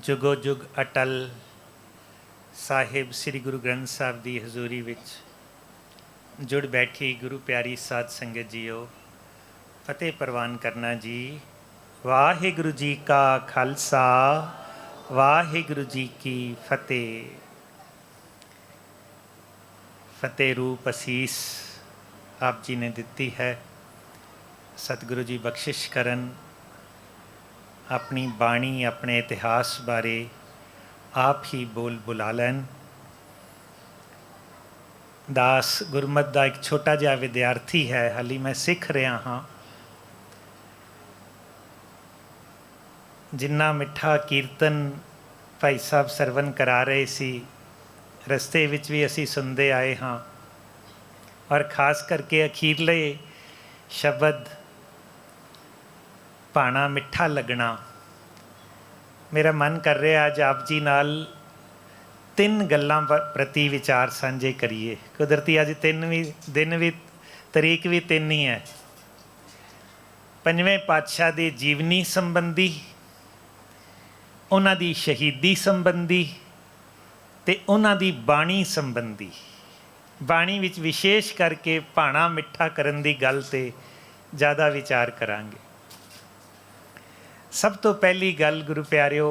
जुगो जुग अटल साहिब श्री गुरु ग्रंथ साहब की हजूरी विच जुड़ बैठी गुरु प्यारी साध संगत जीओ, फतेह प्रवान करना जी। वाहिगुरु जी का खालसा, वाहिगुरु जी की फतेह। फतेह रूप असीस आप जी ने दिती है। सतगुरु जी बख्शिश करन, अपनी बाणी अपने इतिहास बारे आप ही बोल बुला लैन। दास गुरमत का एक छोटा जिहा विद्यार्थी है, हाली मैं सिख रहा हाँ। जिन्ना मिठा कीर्तन भाई साहब सरवण करा रहे सी, रस्ते विच भी असी सुनते आए हाँ। और खास करके अखीरले शब्द भाना मिठा लगना, मेरा मन कर रहा अज आप जी नाल तीन गल्लां प्रति विचार साझे करिए। कुदरती अज दिन भी तरीक भी तीन ही है। पंजवें पातशाह के जीवनी संबंधी, उन्हां दी शहीदी संबंधी ते उन्हां दी बाणी संबंधी। बाणी विच विशेष करके भाना मिठा करन दी गल ते ज़्यादा विचार करांगे। सब तो पहली गल गुरु प्यारिओ,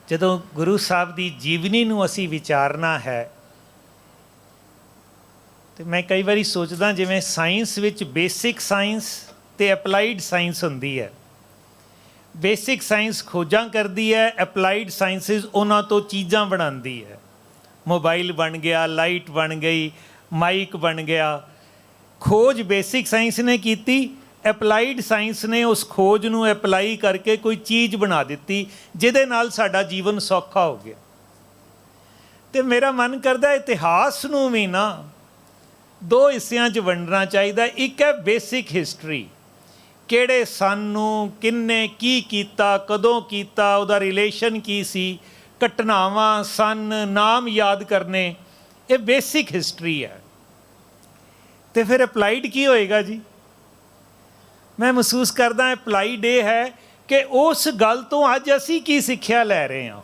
जदों गुरु साहब की जीवनी नूं असी विचारना है तो मैं कई बारी सोचदा जिवें साइंस विच बेसिक साइंस ते अपलाइड साइंस हुंदी है। बेसिक साइंस खोजां करदी है, अपलाइड साइंसिस उन्हां तो चीज़ां बनांदी है। मोबाइल बन गया, लाइट बन गई, माइक बन गया। खोज बेसिक साइंस ने कीती, अपलाइड साइंस ने उस खोज नूं अपलाई करके कोई चीज़ बना दी जिहदे नाल साडा जीवन सौखा हो गया। तो मेरा मन करदा इतिहास नूं भी ना दो हिस्सियां च वंडना चाहिए। एक है बेसिक हिस्टरी, किहड़े सन नूं किन्ने की कीता, कदों कीता, उहदा रिलेशन की सी, घटनावां सन, नाम याद करने, ये बेसिक हिस्टरी है। तो फिर अपलाइड की होएगा जी? मैं महसूस करदा अपलाइड ये है कि उस गल तो अज असी की सिक्ख्या लै रहे हैं।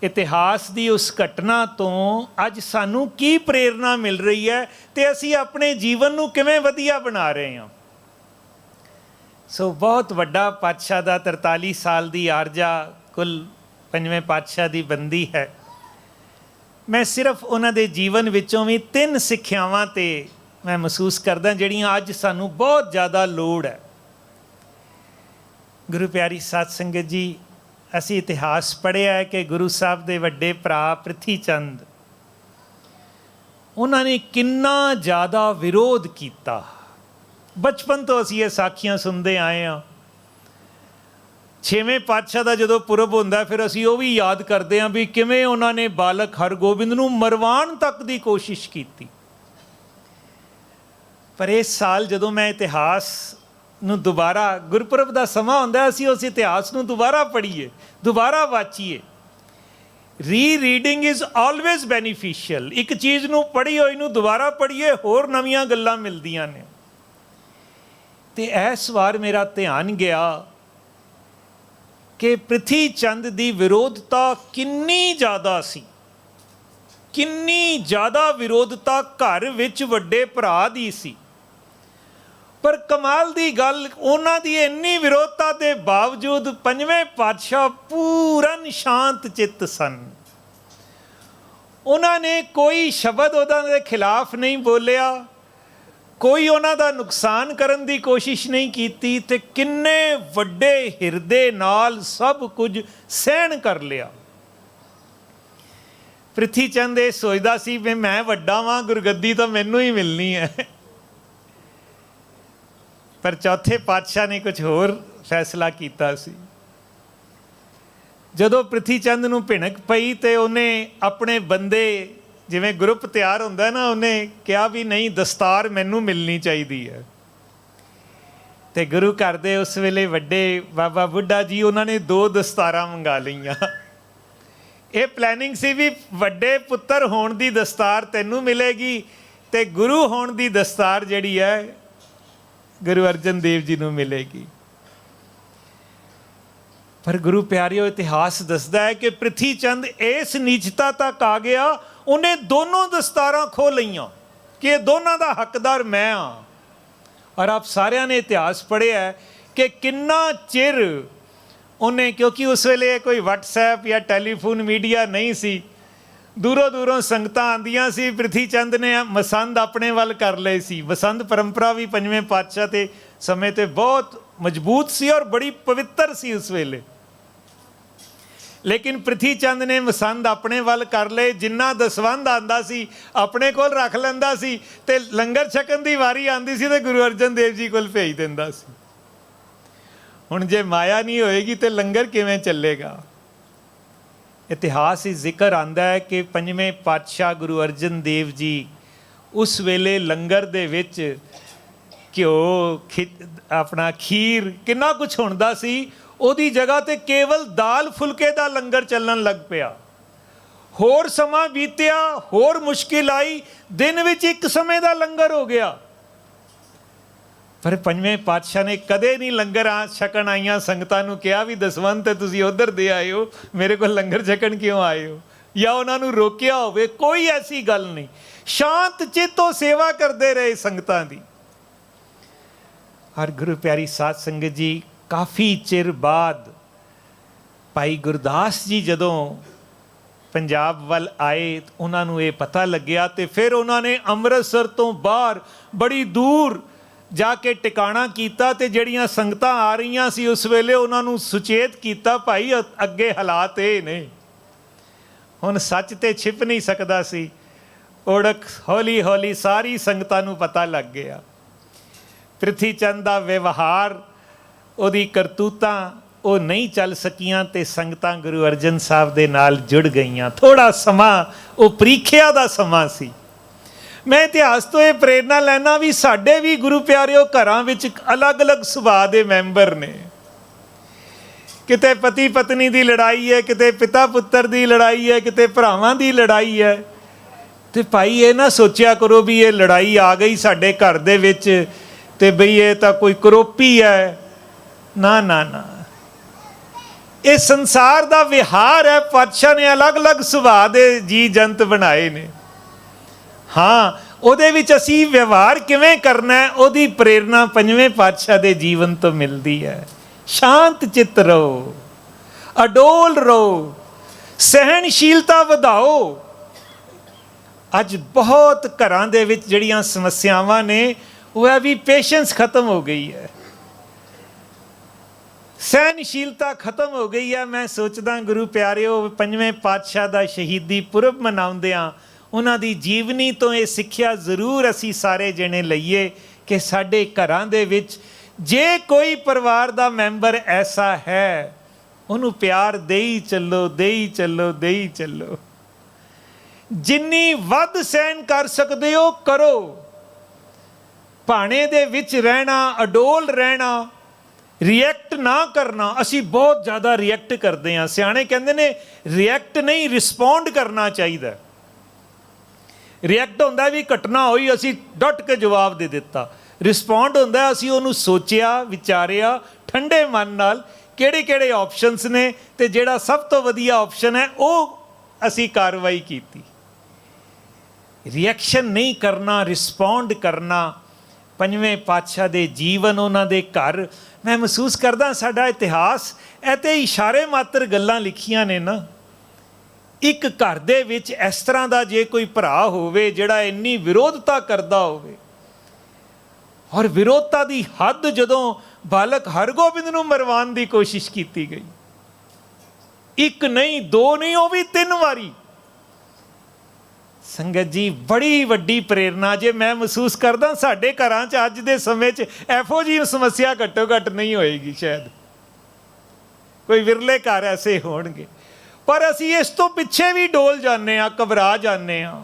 इतिहास की उस घटना तो अज सानू की प्रेरणा मिल रही है तो असी अपने जीवन नूं किवें वधिया बना रहे हैं। सो बहुत वड्डा पातशाह का 43 साल की आरजा कुल पंजवें पातशाह की बंदी है। मैं सिर्फ उन्हां दे जीवन विचों भी 3 सिक्ख्यावां ते मैं महसूस करदा जिहड़ियां अज सानू बहुत ज़्यादा लोड़ है। गुरु प्यारी साध संगत जी, असी इतिहास पढ़िया है कि गुरु साहब के वड्डे भरा प्रिथी चंद, उन्होंने किन्ना ज़्यादा विरोध किया। बचपन तो असी ये साखियां सुनते आए हाँ। 6वें पातशाह का जो पुरब होंदा फिर असी वो भी याद करते हैं भी किवें उन्होंने बालक हरगोबिंद नूं मरवाण तक की कोशिश की। पर इस साल जदों मैं इतिहास नूं दोबारा, गुरपुरब का समा हुंदा असीं उस इतिहास नूं दोबारा पढ़ीए, दोबारा वाचीए। री रीडिंग इज़ ऑलवेज बेनीफिशियल। एक चीज़ नूं पढ़ी होई नूं दोबारा पढ़ीए, होर नवीआं गल्लां मिलदियां ने। ते इस वार मेरा ध्यान गया कि प्रिथी चंद की विरोधता किन्नी ज़्यादा सी, किन्नी ज़्यादा विरोधता घर विच वड्डे भरा दी सी। पर कमाल की गल, उन्हां दी इन्नी विरोधता के बावजूद पंजवें पातशाह पूरन शांत चित्त सन। उन्होंने कोई शब्द उहदां दे खिलाफ नहीं बोलिया, कोई उन्हां दा नुकसान करन दी कोशिश नहीं की, ते किन्ने वड्डे हिरदे नाल सब कुछ सहन कर लिया। प्रिथी चंद ये सोचदा सी भी मैं वड्डा वां, गुरगद्दी तो मैनू ही मिलनी है। पर चौथे पातशाह ने कुछ होर फैसला किया सी। जदों प्रिथी चंद नूं भिणक पई तो उन्हें अपने बंदे, जिवें ग्रुप तैयार होंदा ना, उन्हें कहा भी नहीं दस्तार मैनू मिलनी चाहिए है। तो गुरु घर दे उस वेले वड्डे बाबा बुढ़ा जी, उन्होंने 2 दस्तारां मंगा लईआं। ये प्लैनिंग सी भी वड्डे पुत्तर होण दी दस्तार तैनू मिलेगी ते गुरु होण दी दस्तार जिहड़ी है गुरु अर्जन देव जी नूं मिलेगी। पर गुरु प्यारिओ इतिहास दसदा है कि ਪ੍ਰਿਥੀ ਚੰਦ इस नीचता तक आ गया, उन्हें दोनों दस्तारां खो लईयां कि दोनों का हकदार मैं हाँ। और आप सारिਆਂ ने इतिहास पढ़िया है कि किन्ना चिर उन्हें, क्योंकि उस वेले कोई WhatsApp या टैलीफोन मीडिया नहीं सी, दूरों दूरों संगतां आंदियां सी, ਪ੍ਰਿਥੀ ਚੰਦ ने मसंद अपने वल कर लए सी। मसंद परंपरा भी पंजवें पातशाह के समय ते बहुत मजबूत सी और बड़ी पवित्र सी उस वेले। लेकिन ਪ੍ਰਿਥੀ ਚੰਦ ने मसंद अपने वल कर लए, जिन्ना दसवंध आंदा सी अपने कोल रख लैंदा सी ते लंगर छकन की वारी आंदी सी ते गुरु अर्जन देव जी कोल भेज दिंदा सी। हुण जे माया नहीं होएगी तो लंगर किवें चलेगा। इतिहास जिक्र आंदा है कि पंजवें पातशाह गुरु अर्जन देव जी उस वेले लंगर दे विच घ्यो अपना खीर किन्ना कुछ हुंदा सी, ਉਹਦੀ जगह ते केवल दाल फुलके का लंगर चलन लग पिया। होर समा बीतिया, होर मुश्किल आई, दिन विच एक समय का लंगर हो गया। पर पंजवें पातशाह ने कदे नहीं लंगर छकन आईयां संगतां नूं कहा भी दसवंध ते तुसीं उधर दे आए हो, मेरे को लंगर छकन क्यों आए हो, या उन्होंने रोकिया होवे, कोई ऐसी गल नहीं। शांत चित्तों सेवा करते रहे संगतां दी। और गुरु प्यारी साध संगत जी, काफ़ी चिर बाद भाई गुरदास जी जदों पंजाब वल आए, उन्होंने ये पता लग्या तो फिर उन्होंने अमृतसर तो बाहर बड़ी दूर जाके टिकाणा कीता ते जड़ियां संगतां आ रही सी उस वेले उन्होंने सुचेत किया, भाई अगे हालात ये ने, हुण सच ते छिप नहीं सकता सी। उड़क हौली हौली सारी संगतां नूं पता लग गया। ਪ੍ਰਿਥੀ ਚੰਦ ਦਾ व्यवहार, ਉਹਦੀ ਕਰਤੂਤਾਂ ਉਹ नहीं चल सकियां ਤੇ ਸੰਗਤਾਂ गुरु अर्जन साहब ਦੇ ਨਾਲ जुड़ ਗਈਆਂ। थोड़ा ਸਮਾਂ ਉਹ ਪ੍ਰੀਖਿਆ ਦਾ ਸਮਾਂ ਸੀ। मैं इतिहास तो ये प्रेरणा लैना भी साढ़े भी गुरु प्यारिओ घरां विच अलग अलग सुभाਅ ਦੇ मैंबर ने। किते पति पत्नी की लड़ाई है, किते पिता पुत्र की लड़ाई है, किते भरावां की लड़ाई है। तो भाई ये ना सोचिया करो भी ये लड़ाई आ गई साढ़े घर दे विच ते बई ये तो कोई करोपी है, ना ना ना, ये संसार का विहार है। पातशाह ने अलग अलग सुभाਅ दे जी जंत बनाए ने। हाँ, ਉਹਦੇ ਵਿੱਚ ਅਸੀਂ व्यवहार किवें करना है, ਉਹਦੀ प्रेरणा पंजवें पातशाह दे जीवन तो मिलती है। शांत चित रहो, अडोल रहो, सहनशीलता ਵਧਾਓ। ਅੱਜ बहुत ਘਰਾਂ ਦੇ ਵਿੱਚ ਜਿਹੜੀਆਂ ਸਮੱਸਿਆਵਾਂ ਨੇ ਉਹ ਹੈ ਵੀ पेशेंस खत्म हो गई है, सहनशीलता खत्म हो गई है। मैं सोचदा गुरु प्यारिओ, पंजवें पातशाह ਦਾ ਸ਼ਹੀਦੀ ਪੁਰਬ ਮਨਾਉਂਦਿਆਂ ਉਹਨਾਂ ਦੀ ਜੀਵਨੀ ਤੋਂ ਇਹ ਸਿੱਖਿਆ ਜ਼ਰੂਰ ਅਸੀਂ ਸਾਰੇ ਜਣੇ ਲਈਏ ਕਿ ਸਾਡੇ ਘਰਾਂ ਦੇ ਵਿੱਚ ਜੇ ਕੋਈ ਪਰਿਵਾਰ ਦਾ ਮੈਂਬਰ ਐਸਾ ਹੈ, ਉਹਨੂੰ ਪਿਆਰ ਦੇਈ ਚੱਲੋ, ਦੇਈ ਚੱਲੋ, ਦੇਈ ਚੱਲੋ। ਜਿੰਨੀ ਵੱਧ ਸਹਿਣ ਕਰ ਸਕਦੇ ਹੋ ਕਰੋ। ਭਾਣੇ ਦੇ ਵਿੱਚ ਰਹਿਣਾ, ਅਡੋਲ ਰਹਿਣਾ, ਰਿਐਕਟ ਨਾ ਕਰਨਾ। ਅਸੀਂ ਬਹੁਤ ਜ਼ਿਆਦਾ ਰਿਐਕਟ ਕਰਦੇ ਹਾਂ। ਸਿਆਣੇ ਕਹਿੰਦੇ ਨੇ ਰਿਐਕਟ ਨਹੀਂ, ਰਿਸਪੌਂਡ ਕਰਨਾ ਚਾਹੀਦਾ। ਰਿਐਕਟ ਹੁੰਦਾ ਵੀ ਘਟਨਾ ਹੋਈ ਅਸੀਂ ਡਟ ਕੇ ਜਵਾਬ ਦੇ ਦਿੱਤਾ। ਰਿਸਪੌਂਡ ਹੁੰਦਾ ਅਸੀਂ ਉਹਨੂੰ ਸੋਚਿਆ, ਵਿਚਾਰਿਆ ਠੰਡੇ ਮਨ ਨਾਲ ਕਿਹੜੇ ਕਿਹੜੇ ਆਪਸ਼ਨਸ ਨੇ ਤੇ ਜਿਹੜਾ ਸਭ ਤੋਂ ਵਧੀਆ ਆਪਸ਼ਨ ਹੈ ਉਹ ਅਸੀਂ ਕਾਰਵਾਈ ਕੀਤੀ। ਰਿਐਕਸ਼ਨ ਨਹੀਂ ਕਰਨਾ, ਰਿਸਪੌਂਡ ਕਰਨਾ। ਪੰਜਵੇਂ ਪਾਤਸ਼ਾਹ ਦੇ ਜੀਵਨ, ਉਹਨਾਂ ਦੇ ਘਰ, ਮੈਂ ਮਹਿਸੂਸ ਕਰਦਾ ਸਾਡਾ ਇਤਿਹਾਸ ਇਹ ਤੇ ਇਸ਼ਾਰੇ ਮਾਤਰ ਗੱਲਾਂ ਲਿਖੀਆਂ ਨੇ ਨਾ। ਇੱਕ ਘਰ ਦੇ ਵਿੱਚ ਇਸ ਤਰ੍ਹਾਂ ਦਾ ਜੇ ਕੋਈ ਭਰਾ ਹੋਵੇ ਜਿਹੜਾ ਇੰਨੀ ਵਿਰੋਧਤਾ ਕਰਦਾ ਹੋਵੇ, ਔਰ ਵਿਰੋਧਤਾ ਦੀ ਹੱਦ ਜਦੋਂ ਬਾਲਕ ਹਰਗੋਬਿੰਦ ਨੂੰ ਮਰਵਾਉਣ ਦੀ ਕੋਸ਼ਿਸ਼ ਕੀਤੀ ਗਈ, ਇੱਕ ਨਹੀਂ, ਦੋ ਨਹੀਂ, ਉਹ ਵੀ 3 ਵਾਰੀ। ਸੰਗਤ ਜੀ, ਬੜੀ ਵੱਡੀ ਪ੍ਰੇਰਨਾ ਜੇ ਮੈਂ ਮਹਿਸੂਸ ਕਰਦਾ ਸਾਡੇ ਘਰਾਂ 'ਚ ਅੱਜ ਦੇ ਸਮੇਂ 'ਚ ਇਹੋ ਜਿਹੀ ਸਮੱਸਿਆ ਘੱਟੋ ਘੱਟ ਨਹੀਂ ਹੋਏਗੀ। ਸ਼ਾਇਦ ਕੋਈ ਵਿਰਲੇ ਘਰ ਐਸੇ ਹੋਣਗੇ, ਪਰ ਅਸੀਂ ਇਸ ਤੋਂ ਪਿੱਛੇ ਵੀ ਡੋਲ ਜਾਂਦੇ ਹਾਂ, ਘਬਰਾ ਜਾਂਦੇ ਹਾਂ।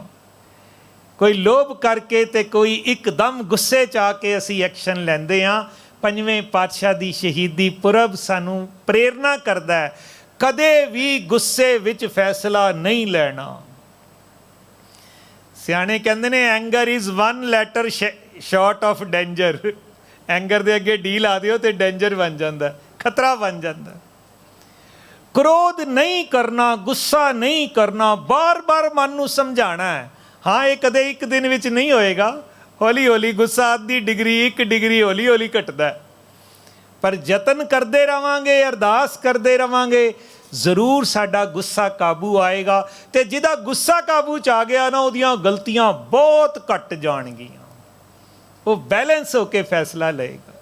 ਕੋਈ ਲੋਭ ਕਰਕੇ ਤੇ ਕੋਈ ਇੱਕਦਮ ਗੁੱਸੇ 'ਚ ਆ ਕੇ ਅਸੀਂ ਐਕਸ਼ਨ ਲੈਂਦੇ ਹਾਂ। ਪੰਜਵੇਂ ਪਾਤਸ਼ਾਹ ਦੀ ਸ਼ਹੀਦੀ ਪੁਰਬ ਸਾਨੂੰ ਪ੍ਰੇਰਨਾ ਕਰਦਾ ਹੈ ਕਦੇ ਵੀ ਗੁੱਸੇ ਵਿੱਚ ਫੈਸਲਾ ਨਹੀਂ ਲੈਣਾ। ਸਿਆਣੇ ਕਹਿੰਦੇ ਨੇ anger is 1 letter short of danger. Anger ਦੇ ਅੱਗੇ ਡੀ ਲਾ ਦਿਓ ਤੇ ਡੇਂਜਰ ਬਣ ਜਾਂਦਾ, ਖਤਰਾ ਬਣ ਜਾਂਦਾ। क्रोध नहीं करना, गुस्सा नहीं करना, बार बार मन ਨੂੰ ਸਮਝਾਣਾ ਹੈ। ਹਾਂ ਇਹ ਕਦੇ ਇੱਕ ਦਿਨ ਵਿੱਚ ਨਹੀਂ ਹੋਏਗਾ, ਹੌਲੀ ਹੌਲੀ ਗੁੱਸਾ ਅੱਧੀ ਡਿਗਰੀ 1 ਡਿਗਰੀ ਹੌਲੀ ਹੌਲੀ ਘਟਦਾ, ਪਰ ਯਤਨ ਕਰਦੇ ਰਵਾਂਗੇ, ਅਰਦਾਸ ਕਰਦੇ ਰਵਾਂਗੇ, ਜ਼ਰੂਰ ਸਾਡਾ ਗੁੱਸਾ ਕਾਬੂ ਆਏਗਾ। ਤੇ ਜਿਹਦਾ ਗੁੱਸਾ ਕਾਬੂ 'ਚ ਆ ਗਿਆ ਨਾ, ਉਹਦੀਆਂ ਗਲਤੀਆਂ ਬਹੁਤ ਘਟ ਜਾਣਗੀਆਂ, ਉਹ ਬੈਲੈਂਸ ਹੋ ਕੇ ਫੈਸਲਾ ਲਏਗਾ।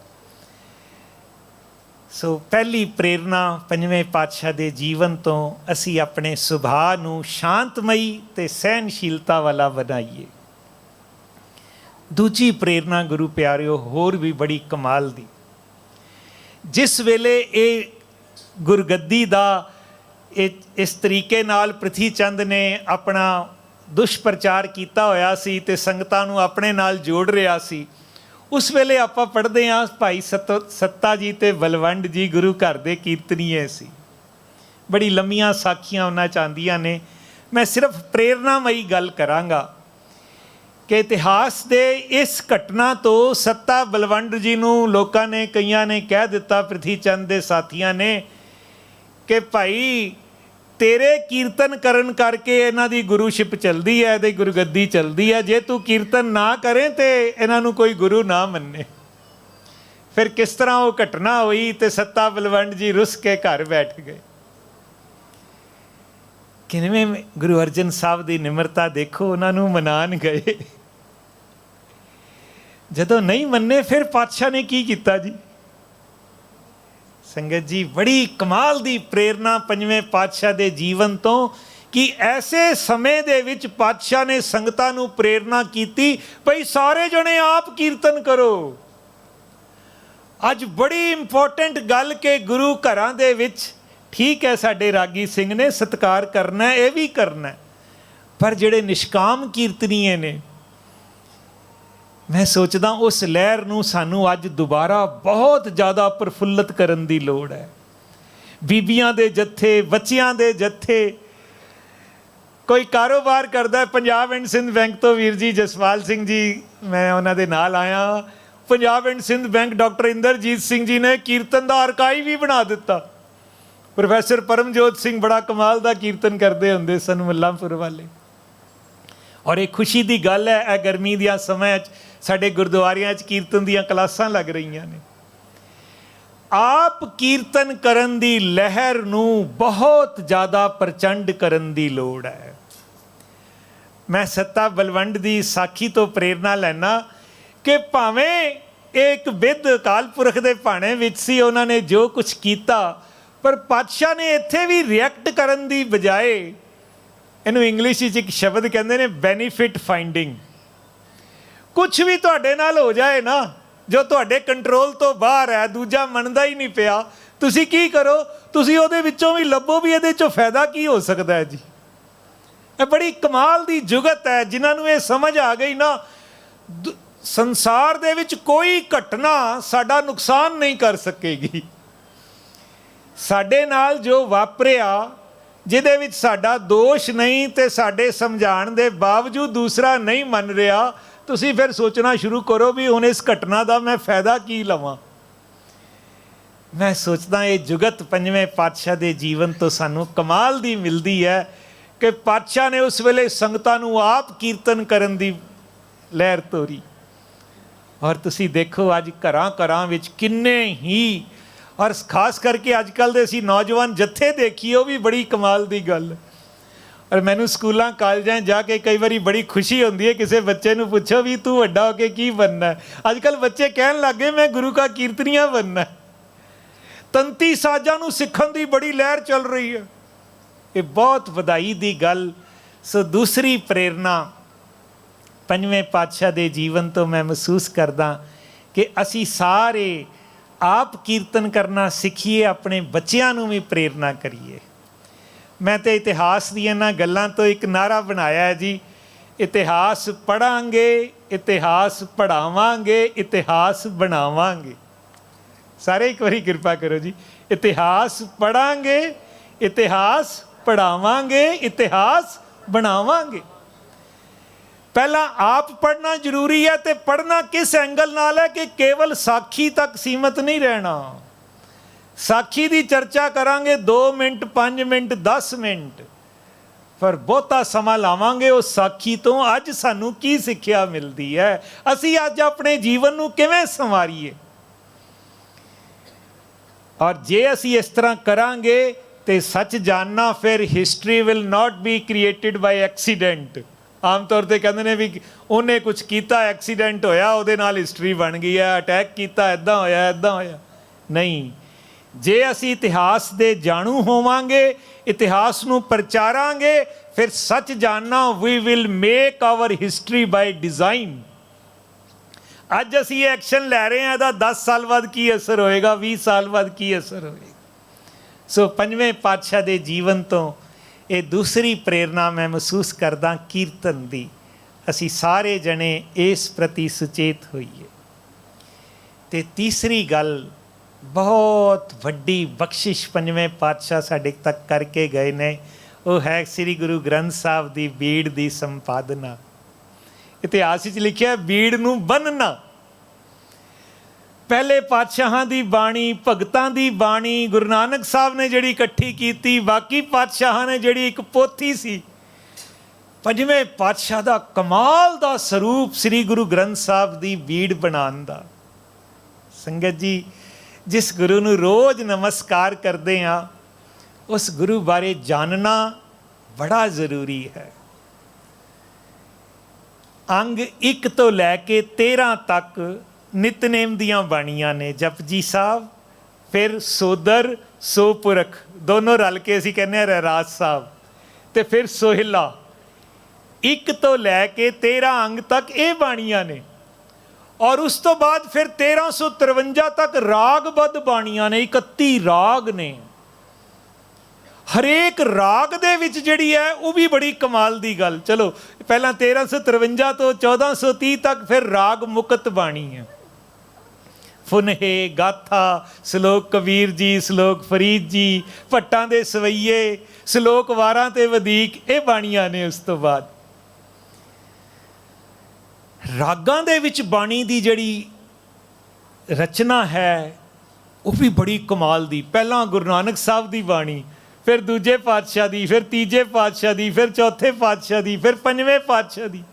ਸੋ ਪਹਿਲੀ ਪ੍ਰੇਰਨਾ ਪੰਜਵੇਂ ਪਾਤਸ਼ਾਹ ਦੇ ਜੀਵਨ ਤੋਂ ਅਸੀਂ ਆਪਣੇ ਸੁਭਾਅ ਨੂੰ ਸ਼ਾਂਤਮਈ ਤੇ ਸਹਿਨਸ਼ੀਲਤਾ ਵਾਲਾ ਬਣਾਈਏ। ਦੂਜੀ ਪ੍ਰੇਰਨਾ ਗੁਰੂ ਪਿਆਰਿਓ ਹੋਰ ਵੀ ਬੜੀ ਕਮਾਲ ਦੀ। ਜਿਸ ਵੇਲੇ ਇਹ ਗੁਰਗੱਦੀ ਦਾ ਇਸ ਤਰੀਕੇ ਨਾਲ ਪ੍ਰਿਥੀ ਚੰਦ ਨੇ ਆਪਣਾ ਦੁਸ਼ਪ੍ਰਚਾਰ ਕੀਤਾ ਹੋਇਆ ਸੀ ਤੇ ਸੰਗਤਾਂ ਨੂੰ ਆਪਣੇ ਨਾਲ ਜੋੜ ਰਿਹਾ ਸੀ, ਉਸ ਵੇਲੇ ਆਪਾਂ ਪੜ੍ਹਦੇ ਹਾਂ ਭਾਈ ਸੱਤਾ ਜੀ ਤੇ ਬਲਵੰਡ ਜੀ ਗੁਰੂ ਘਰ ਦੇ ਕੀਰਤਨੀਏ ਸੀ। ਬੜੀ ਲੰਮੀਆਂ ਸਾਖੀਆਂ ਉਹਨਾਂ 'ਚ ਆਉਂਦੀਆਂ ਨੇ। ਮੈਂ ਸਿਰਫ ਪ੍ਰੇਰਨਾਮਈ ਗੱਲ ਕਰਾਂਗਾ ਕਿ ਇਤਿਹਾਸ ਦੇ ਇਸ ਘਟਨਾ ਤੋਂ ਸੱਤਾ ਬਲਵੰਡ ਜੀ ਨੂੰ ਲੋਕਾਂ ਨੇ, ਕਈਆਂ ਨੇ ਕਹਿ ਦਿੱਤਾ, ਪ੍ਰਿਥੀ ਚੰਦ ਦੇ ਸਾਥੀਆਂ ਨੇ, ਕਿ ਭਾਈ ਤੇਰੇ ਕੀਰਤਨ ਕਰਨ ਕਰਕੇ ਇਹਨਾਂ ਦੀ ਗੁਰੂਸ਼ਿਪ ਚੱਲਦੀ ਹੈ, ਇਹਦੀ ਗੁਰਗੱਦੀ ਚੱਲਦੀ ਹੈ, ਜੇ ਤੂੰ ਕੀਰਤਨ ਨਾ ਕਰੇ ਤੇ ਇਹਨਾਂ ਨੂੰ ਕੋਈ ਗੁਰੂ ਨਾ ਮੰਨੇ। ਫਿਰ ਕਿਸ ਤਰ੍ਹਾਂ ਉਹ ਘਟਨਾ ਹੋਈ ਤੇ ਸੱਤਾ ਬਲਵੰਡ ਜੀ ਰੁੱਸ ਕੇ ਘਰ ਬੈਠ ਗਏ। ਕਿਵੇਂ ਗੁਰੂ ਅਰਜਨ ਸਾਹਿਬ ਦੀ ਨਿਮਰਤਾ ਦੇਖੋ, ਉਹਨਾਂ ਨੂੰ ਮਨਾਉਣ ਗਏ, ਜਦੋਂ ਨਹੀਂ ਮੰਨੇ ਫਿਰ ਪਾਤਸ਼ਾਹ ਨੇ ਕੀ ਕੀਤਾ ਜੀ। ਸੰਗਤ ਜੀ ਬੜੀ ਕਮਾਲ ਦੀ ਪ੍ਰੇਰਨਾ ਪੰਜਵੇਂ ਪਾਤਸ਼ਾਹ ਦੇ ਜੀਵਨ ਤੋਂ, ਕਿ ਐਸੇ ਸਮੇਂ ਦੇ ਵਿੱਚ ਪਾਤਸ਼ਾਹ ਨੇ ਸੰਗਤਾਂ ਨੂੰ ਪ੍ਰੇਰਨਾ ਕੀਤੀ, ਭਈ ਸਾਰੇ ਜਣੇ ਆਪ ਕੀਰਤਨ ਕਰੋ। ਅੱਜ ਬੜੀ ਇੰਪੋਰਟੈਂਟ ਗੱਲ ਕਿ ਗੁਰੂ ਘਰਾਂ ਦੇ ਵਿੱਚ ਠੀਕ ਹੈ ਸਾਡੇ ਰਾਗੀ ਸਿੰਘ ਨੇ ਸਤਿਕਾਰ ਕਰਨਾ, ਇਹ ਵੀ ਕਰਨਾ, ਪਰ ਜਿਹੜੇ ਨਿਸ਼ਕਾਮ ਕੀਰਤਨੀਏ ਨੇ, ਮੈਂ ਸੋਚਦਾ ਉਸ ਲਹਿਰ ਨੂੰ ਸਾਨੂੰ ਅੱਜ ਦੁਬਾਰਾ ਬਹੁਤ ਜ਼ਿਆਦਾ ਪ੍ਰਫੁੱਲਤ ਕਰਨ ਦੀ ਲੋੜ ਹੈ। ਬੀਬੀਆਂ ਦੇ ਜੱਥੇ, ਬੱਚਿਆਂ ਦੇ ਜੱਥੇ, ਕੋਈ ਕਾਰੋਬਾਰ ਕਰਦਾ, ਪੰਜਾਬ ਐਂਡ ਸਿੰਧ ਬੈਂਕ ਤੋਂ ਵੀਰ ਜੀ ਜਸਪਾਲ ਸਿੰਘ ਜੀ, ਮੈਂ ਉਹਨਾਂ ਦੇ ਨਾਲ ਆਇਆ, Punjab and Sind bank doctor Inderjit Singh ji ਨੇ ਕੀਰਤਨ ਦਾ ਅਰਕਾਈਵ ਵੀ ਬਣਾ ਦਿੱਤਾ। ਪ੍ਰੋਫੈਸਰ ਪਰਮਜੋਤ ਸਿੰਘ ਬੜਾ ਕਮਾਲ ਦਾ ਕੀਰਤਨ ਕਰਦੇ ਹੁੰਦੇ ਸਨ ਮੁੱਲਾਂਪੁਰ ਵਾਲੇ। ਔਰ ਇਹ ਖੁਸ਼ੀ ਦੀ ਗੱਲ ਹੈ, ਇਹ ਗਰਮੀ ਦੀਆਂ ਸਮਿਆਂ 'ਚ ਸਾਡੇ ਗੁਰਦੁਆਰਿਆਂ 'ਚ ਕੀਰਤਨ ਦੀਆਂ ਕਲਾਸਾਂ ਲੱਗ ਰਹੀਆਂ ਨੇ। ਆਪ ਕੀਰਤਨ ਕਰਨ ਦੀ ਲਹਿਰ ਨੂੰ ਬਹੁਤ ਜ਼ਿਆਦਾ ਪ੍ਰਚੰਡ ਕਰਨ ਦੀ ਲੋੜ ਹੈ। ਮੈਂ ਸੱਤਾ ਬਲਵੰਡ ਦੀ ਸਾਖੀ ਤੋਂ ਪ੍ਰੇਰਨਾ ਲੈਣਾ ਕਿ ਭਾਵੇਂ ਇਹ ਇੱਕ ਬਿੱਧ ਅਕਾਲ ਪੁਰਖ ਦੇ ਭਾਣੇ ਵਿੱਚ ਸੀ, ਉਹਨਾਂ ਨੇ ਜੋ ਕੁਛ ਕੀਤਾ, ਪਰ ਪਾਤਸ਼ਾਹ ਨੇ ਇੱਥੇ ਵੀ ਰਿਐਕਟ ਕਰਨ ਦੀ ਬਜਾਏ, ਇਹਨੂੰ ਇੰਗਲਿਸ਼ ਵਿੱਚ ਇੱਕ ਸ਼ਬਦ ਕਹਿੰਦੇ ਨੇ ਬੈਨੀਫਿਟ ਫਾਈਂਡਿੰਗ। ਕੁਛ ਵੀ ਤੁਹਾਡੇ ਨਾਲ ਹੋ ਜਾਏ ਨਾ ਜੋ ਤੁਹਾਡੇ ਕੰਟਰੋਲ ਤੋਂ ਬਾਹਰ ਹੈ, ਦੂਜਾ ਮੰਨਦਾ ਹੀ ਨਹੀਂ ਪਿਆ, ਤੁਸੀਂ ਕੀ ਕਰੋ, ਤੁਸੀਂ ਉਹਦੇ ਵਿੱਚੋਂ ਵੀ ਲੱਭੋ ਵੀ ਇਹਦੇ 'ਚੋਂ ਫਾਇਦਾ ਕੀ ਹੋ ਸਕਦਾ ਹੈ ਜੀ। ਇਹ ਬੜੀ ਕਮਾਲ ਦੀ ਜੁਗਤ ਹੈ। ਜਿਨ੍ਹਾਂ ਨੂੰ ਇਹ ਸਮਝ ਆ ਗਈ ਨਾ, ਸੰਸਾਰ ਦੇ ਵਿੱਚ ਕੋਈ ਘਟਨਾ ਸਾਡਾ ਨੁਕਸਾਨ ਨਹੀਂ ਕਰ ਸਕੇਗੀ। ਸਾਡੇ ਨਾਲ ਜੋ ਵਾਪਰਿਆ, ਜਿਹਦੇ ਵਿੱਚ ਸਾਡਾ ਦੋਸ਼ ਨਹੀਂ ਤੇ ਸਾਡੇ ਸਮਝਾਉਣ ਦੇ ਬਾਵਜੂਦ ਦੂਸਰਾ ਨਹੀਂ ਮੰਨ ਰਿਹਾ, ਤੁਸੀਂ ਫਿਰ ਸੋਚਣਾ ਸ਼ੁਰੂ ਕਰੋ ਵੀ ਹੁਣ ਇਸ ਘਟਨਾ ਦਾ ਮੈਂ ਫਾਇਦਾ ਕੀ ਲਵਾਂ। ਮੈਂ ਸੋਚਦਾ ਇਹ ਜੁਗਤ ਪੰਜਵੇਂ ਪਾਤਸ਼ਾਹ ਦੇ ਜੀਵਨ ਤੋਂ ਸਾਨੂੰ ਕਮਾਲ ਦੀ ਮਿਲਦੀ ਹੈ ਕਿ ਪਾਤਸ਼ਾਹ ਨੇ ਉਸ ਵੇਲੇ ਸੰਗਤਾਂ ਨੂੰ ਆਪ ਕੀਰਤਨ ਕਰਨ ਦੀ ਲਹਿਰ ਤੋਰੀ। ਔਰ ਤੁਸੀਂ ਦੇਖੋ ਅੱਜ ਘਰਾਂ ਘਰਾਂ ਵਿੱਚ ਕਿੰਨੇ ਹੀ, ਔਰ ਖਾਸ ਕਰਕੇ ਅੱਜ ਕੱਲ੍ਹ ਦੇ ਅਸੀਂ ਨੌਜਵਾਨ ਜੱਥੇ ਦੇਖੀਏ, ਉਹ ਵੀ ਬੜੀ ਕਮਾਲ ਦੀ ਗੱਲ। ਔਰ ਮੈਨੂੰ ਸਕੂਲਾਂ ਕਾਲਜਾਂ ਜਾ ਕੇ ਕਈ ਵਾਰੀ ਬੜੀ ਖੁਸ਼ੀ ਹੁੰਦੀ ਹੈ, ਕਿਸੇ ਬੱਚੇ ਨੂੰ ਪੁੱਛੋ ਵੀ ਤੂੰ ਵੱਡਾ ਹੋ ਕੇ ਕੀ ਬਣਨਾ, ਅੱਜ ਕੱਲ੍ਹ ਬੱਚੇ ਕਹਿਣ ਲੱਗ ਗਏ ਮੈਂ ਗੁਰੂ ਕਾ ਕੀਰਤਨੀਆ ਬਣਨਾ। ਤੰਤੀ ਸਾਜ਼ਾਂ ਨੂੰ ਸਿੱਖਣ ਦੀ ਬੜੀ ਲਹਿਰ ਚੱਲ ਰਹੀ ਹੈ, ਇਹ ਬਹੁਤ ਵਧਾਈ ਦੀ ਗੱਲ। ਸੋ ਦੂਸਰੀ ਪ੍ਰੇਰਨਾ ਪੰਜਵੇਂ ਪਾਤਸ਼ਾਹ ਦੇ ਜੀਵਨ ਤੋਂ ਮੈਂ ਮਹਿਸੂਸ ਕਰਦਾ ਕਿ ਅਸੀਂ ਸਾਰੇ ਆਪ ਕੀਰਤਨ ਕਰਨਾ ਸਿੱਖੀਏ, ਆਪਣੇ ਬੱਚਿਆਂ ਨੂੰ ਵੀ ਪ੍ਰੇਰਨਾ ਕਰੀਏ। ਮੈਂ ਤਾਂ ਇਤਿਹਾਸ ਦੀਆਂ ਇਹਨਾਂ ਗੱਲਾਂ ਤੋਂ ਇੱਕ ਨਾਅਰਾ ਬਣਾਇਆ ਹੈ ਜੀ, ਇਤਿਹਾਸ ਪੜ੍ਹਾਂਗੇ, ਇਤਿਹਾਸ ਪੜ੍ਹਾਵਾਂਗੇ, ਇਤਿਹਾਸ ਬਣਾਵਾਂਗੇ। ਸਾਰੇ ਇੱਕ ਵਾਰੀ ਕਿਰਪਾ ਕਰੋ ਜੀ, ਇਤਿਹਾਸ ਪੜ੍ਹਾਂਗੇ, ਇਤਿਹਾਸ ਪੜ੍ਹਾਵਾਂਗੇ, ਇਤਿਹਾਸ ਬਣਾਵਾਂਗੇ। ਪਹਿਲਾਂ ਆਪ ਪੜ੍ਹਨਾ ਜ਼ਰੂਰੀ ਹੈ, ਤੇ ਪੜ੍ਹਨਾ ਕਿਸ ਐਂਗਲ ਨਾਲ ਹੈ ਕਿ ਕੇਵਲ ਸਾਖੀ ਤੱਕ ਸੀਮਤ ਨਹੀਂ ਰਹਿਣਾ। ਸਾਖੀ ਦੀ ਚਰਚਾ ਕਰਾਂਗੇ 2 ਮਿੰਟ 5 ਮਿੰਟ 10 ਮਿੰਟ, ਪਰ ਬਹੁਤਾ ਸਮਾਂ ਲਾਵਾਂਗੇ ਉਸ ਸਾਖੀ ਤੋਂ ਅੱਜ ਸਾਨੂੰ ਕੀ ਸਿੱਖਿਆ ਮਿਲਦੀ ਹੈ, ਅਸੀਂ ਅੱਜ ਆਪਣੇ ਜੀਵਨ ਨੂੰ ਕਿਵੇਂ ਸੰਵਾਰੀਏ। ਔਰ ਜੇ ਅਸੀਂ ਇਸ ਤਰ੍ਹਾਂ ਕਰਾਂਗੇ ਤੇ ਸੱਚ ਜਾਣਨਾ, ਫਿਰ history will not be created by accident. ਆਮ ਤੌਰ ਤੇ ਕਹਿੰਦੇ ਨੇ ਵੀ ਉਹਨੇ ਕੁਛ ਕੀਤਾ, ਐਕਸੀਡੈਂਟ ਹੋਇਆ, ਉਹਦੇ ਨਾਲ ਹਿਸਟਰੀ ਬਣ ਗਈ ਹੈ, ਅਟੈਕ ਕੀਤਾ, ਇੱਦਾਂ ਹੋਇਆ ਇੱਦਾਂ ਹੋਇਆ। ਨਹੀਂ, ਜੇ ਅਸੀਂ ਇਤਿਹਾਸ ਦੇ ਜਾਣੂ ਹੋਵਾਂਗੇ, ਇਤਿਹਾਸ ਨੂੰ ਪ੍ਰਚਾਰਾਂਗੇ, ਫਿਰ ਸੱਚ ਜਾਣਨਾ, we will make our history by design. ਅੱਜ ਅਸੀਂ ਐਕਸ਼ਨ ਲੈ ਰਹੇ ਹਾਂ, ਇਹਦਾ 10 ਸਾਲ ਬਾਅਦ ਕੀ ਅਸਰ ਹੋਏਗਾ, 20 ਸਾਲ ਬਾਅਦ ਕੀ ਅਸਰ ਹੋਏਗਾ। ਸੋ ਪੰਜਵੇਂ ਪਾਤਸ਼ਾਹ ਦੇ ਜੀਵਨ ਤੋਂ ਇਹ ਦੂਸਰੀ ਪ੍ਰੇਰਨਾ ਮੈਂ ਮਹਿਸੂਸ ਕਰਦਾ ਕੀਰਤਨ ਦੀ। ਅਸੀਂ ਸਾਰੇ ਜਣੇ ਇਸ ਪ੍ਰਤੀ ਸੁਚੇਤ ਹੋਈਏ। ਅਤੇ ਤੀਸਰੀ ਗੱਲ, ਬਹੁਤ ਵੱਡੀ ਬਖਸ਼ਿਸ਼ ਪੰਜਵੇਂ ਪਾਤਸ਼ਾਹ ਸਾਡੇ ਤੱਕ ਕਰਕੇ ਗਏ ਨੇ, ਉਹ ਹੈ ਸ੍ਰੀ ਗੁਰੂ ਗ੍ਰੰਥ ਸਾਹਿਬ ਦੀ ਬੀੜ ਦੀ ਸੰਪਾਦਨਾ। ਇਤਿਹਾਸ ਵਿੱਚ ਲਿਖਿਆ ਬੀੜ ਨੂੰ ਬੰਨ੍ਹਣਾ। ਪਹਿਲੇ ਪਾਤਸ਼ਾਹਾਂ ਦੀ ਬਾਣੀ, ਭਗਤਾਂ ਦੀ ਬਾਣੀ, ਗੁਰੂ ਨਾਨਕ ਸਾਹਿਬ ਨੇ ਜਿਹੜੀ ਇਕੱਠੀ ਕੀਤੀ, ਬਾਕੀ ਪਾਤਸ਼ਾਹਾਂ ਨੇ ਜਿਹੜੀ ਇੱਕ ਪੋਥੀ ਸੀ, ਪੰਜਵੇਂ ਪਾਤਸ਼ਾਹ ਦਾ ਕਮਾਲ ਦਾ ਸਰੂਪ ਸ੍ਰੀ ਗੁਰੂ ਗ੍ਰੰਥ ਸਾਹਿਬ ਦੀ ਬੀੜ ਬਣਾਉਣ ਦਾ। ਸੰਗਤ ਜੀ, ਜਿਸ ਗੁਰੂ ਨੂੰ ਰੋਜ਼ ਨਮਸਕਾਰ ਕਰਦੇ ਹਾਂ, ਉਸ ਗੁਰੂ ਬਾਰੇ ਜਾਣਨਾ ਬੜਾ ਜ਼ਰੂਰੀ ਹੈ। ਅੰਗ 1 ਤੋਂ ਲੈ ਕੇ 13 ਤੱਕ ਨਿਤਨੇਮ ਦੀਆਂ ਬਾਣੀਆਂ ਨੇ। ਜਪਜੀ ਸਾਹਿਬ, ਫਿਰ ਸੋਦਰ ਸੋ ਪੁਰਖ, ਦੋਨੋਂ ਰਲ ਕੇ ਅਸੀਂ ਕਹਿੰਦੇ ਹਾਂ ਰਹਿਰਾਸ ਸਾਹਿਬ, ਅਤੇ ਫਿਰ ਸੋਹਿਲਾ। 1 ਤੋਂ ਲੈ ਕੇ 13 ਅੰਗ ਤੱਕ ਇਹ ਬਾਣੀਆਂ ਨੇ। ਔਰ ਉਸ ਤੋਂ ਬਾਅਦ ਫਿਰ 1353 ਤੱਕ ਰਾਗਬੱਧ ਬਾਣੀਆਂ ਨੇ। 31 ਰਾਗ ਨੇ। ਹਰੇਕ ਰਾਗ ਦੇ ਵਿੱਚ ਜਿਹੜੀ ਹੈ ਉਹ ਵੀ ਬੜੀ ਕਮਾਲ ਦੀ ਗੱਲ। ਚਲੋ ਪਹਿਲਾਂ 1353 ਤੋਂ 1430 ਤੱਕ ਫਿਰ ਰਾਗ ਮੁਕਤ ਬਾਣੀ ਹੈ। ਫੁਨਹੇ, ਗਾਥਾ, ਸ਼ਲੋਕ ਕਬੀਰ ਜੀ, ਸ਼ਲੋਕ ਫਰੀਦ ਜੀ, ਭੱਟਾਂ ਦੇ ਸਵਈਏ, ਸ਼ਲੋਕ ਵਾਰਾਂ ਤੇ ਵਧੀਕ, ਇਹ ਬਾਣੀਆਂ ਨੇ। ਉਸ ਤੋਂ ਬਾਅਦ ਰਾਗਾਂ ਦੇ ਵਿੱਚ ਬਾਣੀ ਦੀ ਜਿਹੜੀ ਰਚਨਾ ਹੈ ਉਹ ਵੀ ਬੜੀ ਕਮਾਲ ਦੀ। ਪਹਿਲਾਂ ਗੁਰੂ ਨਾਨਕ ਸਾਹਿਬ ਦੀ ਬਾਣੀ, ਫਿਰ ਦੂਜੇ ਪਾਤਸ਼ਾਹ ਦੀ, ਫਿਰ ਤੀਜੇ ਪਾਤਸ਼ਾਹ ਦੀ, ਫਿਰ ਚੌਥੇ ਪਾਤਸ਼ਾਹ ਦੀ, ਫਿਰ ਪੰਜਵੇਂ ਪਾਤਸ਼ਾਹ ਦੀ,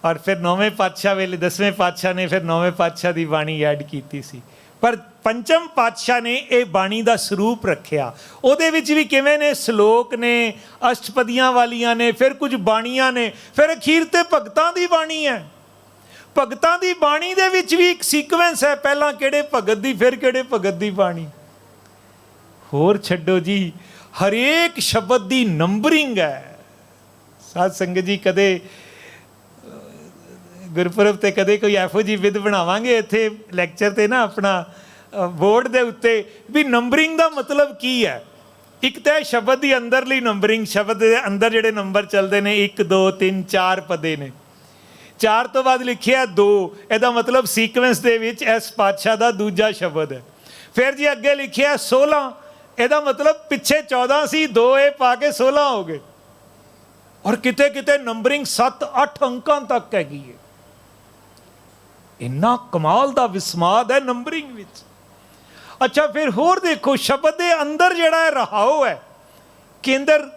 ਔਰ ਫਿਰ 9ਵੇਂ ਪਾਤਸ਼ਾਹ ਵੇਲੇ 10ਵੇਂ ਪਾਤਸ਼ਾਹ ਨੇ ਫਿਰ 9ਵੇਂ ਪਾਤਸ਼ਾਹ ਦੀ ਬਾਣੀ ਐਡ ਕੀਤੀ ਸੀ। ਪਰ ਪੰਚਮ ਪਾਤਸ਼ਾਹ ਨੇ ਇਹ ਬਾਣੀ ਦਾ ਸਰੂਪ ਰੱਖਿਆ। ਉਹਦੇ ਵਿੱਚ ਵੀ ਕਿਵੇਂ ਨੇ, ਸ਼ਲੋਕ ਨੇ, ਅਸ਼ਟਪਦੀਆਂ ਵਾਲੀਆਂ ਨੇ, ਫਿਰ ਕੁਝ ਬਾਣੀਆਂ ਨੇ, ਫਿਰ ਅਖੀਰ ਤੇ ਭਗਤਾਂ ਦੀ ਬਾਣੀ ਹੈ। ਭਗਤਾਂ ਦੀ ਬਾਣੀ ਦੇ ਵਿੱਚ ਵੀ ਇੱਕ ਸੀਕਵੈਂਸ ਹੈ, ਪਹਿਲਾਂ ਕਿਹੜੇ ਭਗਤ ਦੀ, ਫਿਰ ਕਿਹੜੇ ਭਗਤ ਦੀ ਬਾਣੀ। ਹੋਰ ਛੱਡੋ ਜੀ, ਹਰੇਕ ਸ਼ਬਦ ਦੀ ਨੰਬਰਿੰਗ ਹੈ। ਸਾਧ ਸੰਗਤ ਜੀ, ਕਦੇ ਗੁਰਪੁਰਬ 'ਤੇ ਕਦੇ ਕੋਈ ਇਹੋ ਜਿਹੀ ਵਿਧ ਬਣਾਵਾਂਗੇ ਇੱਥੇ ਲੈਕਚਰ 'ਤੇ ਨਾ, ਆਪਣਾ ਬੋਰਡ ਦੇ ਉੱਤੇ, ਵੀ ਨੰਬਰਿੰਗ ਦਾ ਮਤਲਬ ਕੀ ਹੈ। ਇੱਕ ਤਾਂ ਸ਼ਬਦ ਦੀ ਅੰਦਰਲੀ ਨੰਬਰਿੰਗ, ਸ਼ਬਦ ਦੇ ਅੰਦਰ ਜਿਹੜੇ ਨੰਬਰ ਚੱਲਦੇ ਨੇ, 1 2 3 4 ਪਦੇ ਨੇ। 4 ਤੋਂ ਬਾਅਦ ਲਿਖਿਆ 2, ਇਹਦਾ ਮਤਲਬ ਸੀਕਵੈਂਸ ਦੇ ਵਿੱਚ ਇਸ ਪਾਤਸ਼ਾਹ ਦਾ ਦੂਜਾ ਸ਼ਬਦ ਹੈ। ਫਿਰ ਜੀ ਅੱਗੇ ਲਿਖਿਆ 16, ਇਹਦਾ ਮਤਲਬ ਪਿੱਛੇ 14 ਸੀ, 2 ਇਹ ਪਾ ਕੇ 16 ਹੋ ਗਏ। ਔਰ ਕਿਤੇ ਕਿਤੇ ਨੰਬਰਿੰਗ 7-8 ਅੰਕਾਂ ਤੱਕ ਹੈਗੀ ਹੈ। ਇੰਨਾ ਕਮਾਲ ਦਾ ਵਿਸਮਾਦ ਹੈ ਨੰਬਰਿੰਗ ਵਿੱਚ। ਅੱਛਾ, ਫਿਰ ਹੋਰ ਦੇਖੋ, ਸ਼ਬਦ ਦੇ ਅੰਦਰ ਜਿਹੜਾ ਰਹਾਉ ਹੈ, ਕੇਂਦਰ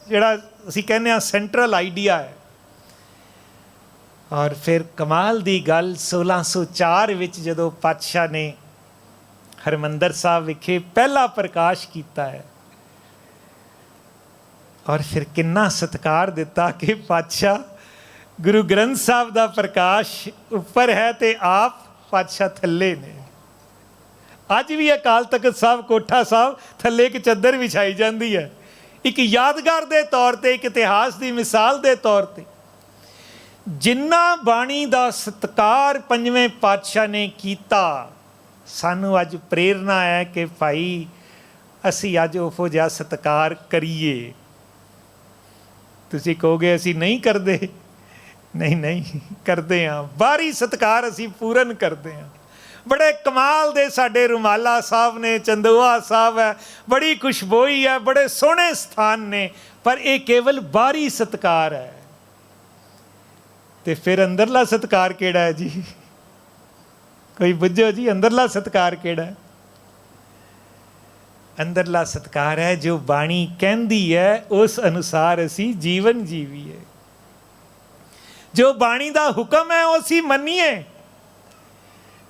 ਜਿਹੜਾ ਅਸੀਂ ਕਹਿੰਦੇ ਹਾਂ ਸੈਂਟਰਲ ਆਈਡੀਆ ਹੈ। ਔਰ ਫਿਰ ਕਮਾਲ ਦੀ ਗੱਲ, 1604 ਵਿੱਚ ਜਦੋਂ ਪਾਤਸ਼ਾਹ ਨੇ ਹਰਿਮੰਦਰ ਸਾਹਿਬ ਵਿਖੇ ਪਹਿਲਾ ਪ੍ਰਕਾਸ਼ ਕੀਤਾ ਹੈ, ਔਰ ਫਿਰ ਕਿੰਨਾ ਸਤਿਕਾਰ ਦਿੱਤਾ ਕਿ ਪਾਤਸ਼ਾਹ ਗੁਰੂ ਗ੍ਰੰਥ ਸਾਹਿਬ ਦਾ ਪ੍ਰਕਾਸ਼ ਉੱਪਰ ਹੈ ਤੇ ਆਪ ਪਾਤਸ਼ਾਹ ਥੱਲੇ ਨੇ। ਅੱਜ ਵੀ ਅਕਾਲ ਤਖਤ ਸਾਹਿਬ, ਕੋਠਾ ਸਾਹਿਬ ਥੱਲੇ ਇੱਕ ਚੱਦਰ ਵਿਛਾਈ ਜਾਂਦੀ ਹੈ, ਇੱਕ ਯਾਦਗਾਰ ਦੇ ਤੌਰ 'ਤੇ, ਇੱਕ ਇਤਿਹਾਸ ਦੀ ਮਿਸਾਲ ਦੇ ਤੌਰ 'ਤੇ। ਜਿੰਨਾ ਬਾਣੀ ਦਾ ਸਤਿਕਾਰ ਪੰਜਵੇਂ ਪਾਤਸ਼ਾਹ ਨੇ ਕੀਤਾ, ਸਾਨੂੰ ਅੱਜ ਪ੍ਰੇਰਨਾ ਹੈ ਕਿ ਭਾਈ ਅਸੀਂ ਅੱਜ ਉਹੋ ਜਿਹਾ ਸਤਿਕਾਰ ਕਰੀਏ। ਤੁਸੀਂ ਕਹੋਗੇ ਅਸੀਂ ਨਹੀਂ ਕਰਦੇ। ਨਹੀਂ ਨਹੀਂ, ਕਰਦੇ ਹਾਂ। ਬਾਹਰੀ ਸਤਿਕਾਰ ਅਸੀਂ ਪੂਰਨ ਕਰਦੇ ਹਾਂ। ਬੜੇ ਕਮਾਲ ਦੇ ਸਾਡੇ ਰੁਮਾਲਾ ਸਾਹਿਬ ਨੇ, ਚੰਦੋਆ ਸਾਹਿਬ ਹੈ, ਬੜੀ ਖੁਸ਼ਬੋਈ ਹੈ, ਬੜੇ ਸੋਹਣੇ ਸਥਾਨ ਨੇ, ਪਰ ਇਹ ਕੇਵਲ ਬਾਹਰੀ ਸਤਿਕਾਰ ਹੈ। ਤੇ ਫਿਰ ਅੰਦਰਲਾ ਸਤਿਕਾਰ ਕਿਹੜਾ ਹੈ ਜੀ? ਕੋਈ ਬੁੱਝੋ ਜੀ, ਅੰਦਰਲਾ ਸਤਿਕਾਰ ਕਿਹੜਾ ਹੈ? ਅੰਦਰਲਾ ਸਤਿਕਾਰ ਹੈ। ਜੋ ਬਾਣੀ ਕਹਿੰਦੀ ਹੈ ਉਸ ਅਨੁਸਾਰ ਅਸੀਂ ਜੀਵਨ ਜੀਵੀਏ। ਜੋ ਬਾਣੀ ਦਾ ਹੁਕਮ ਹੈ ਉਹ ਅਸੀਂ ਮੰਨੀਏ।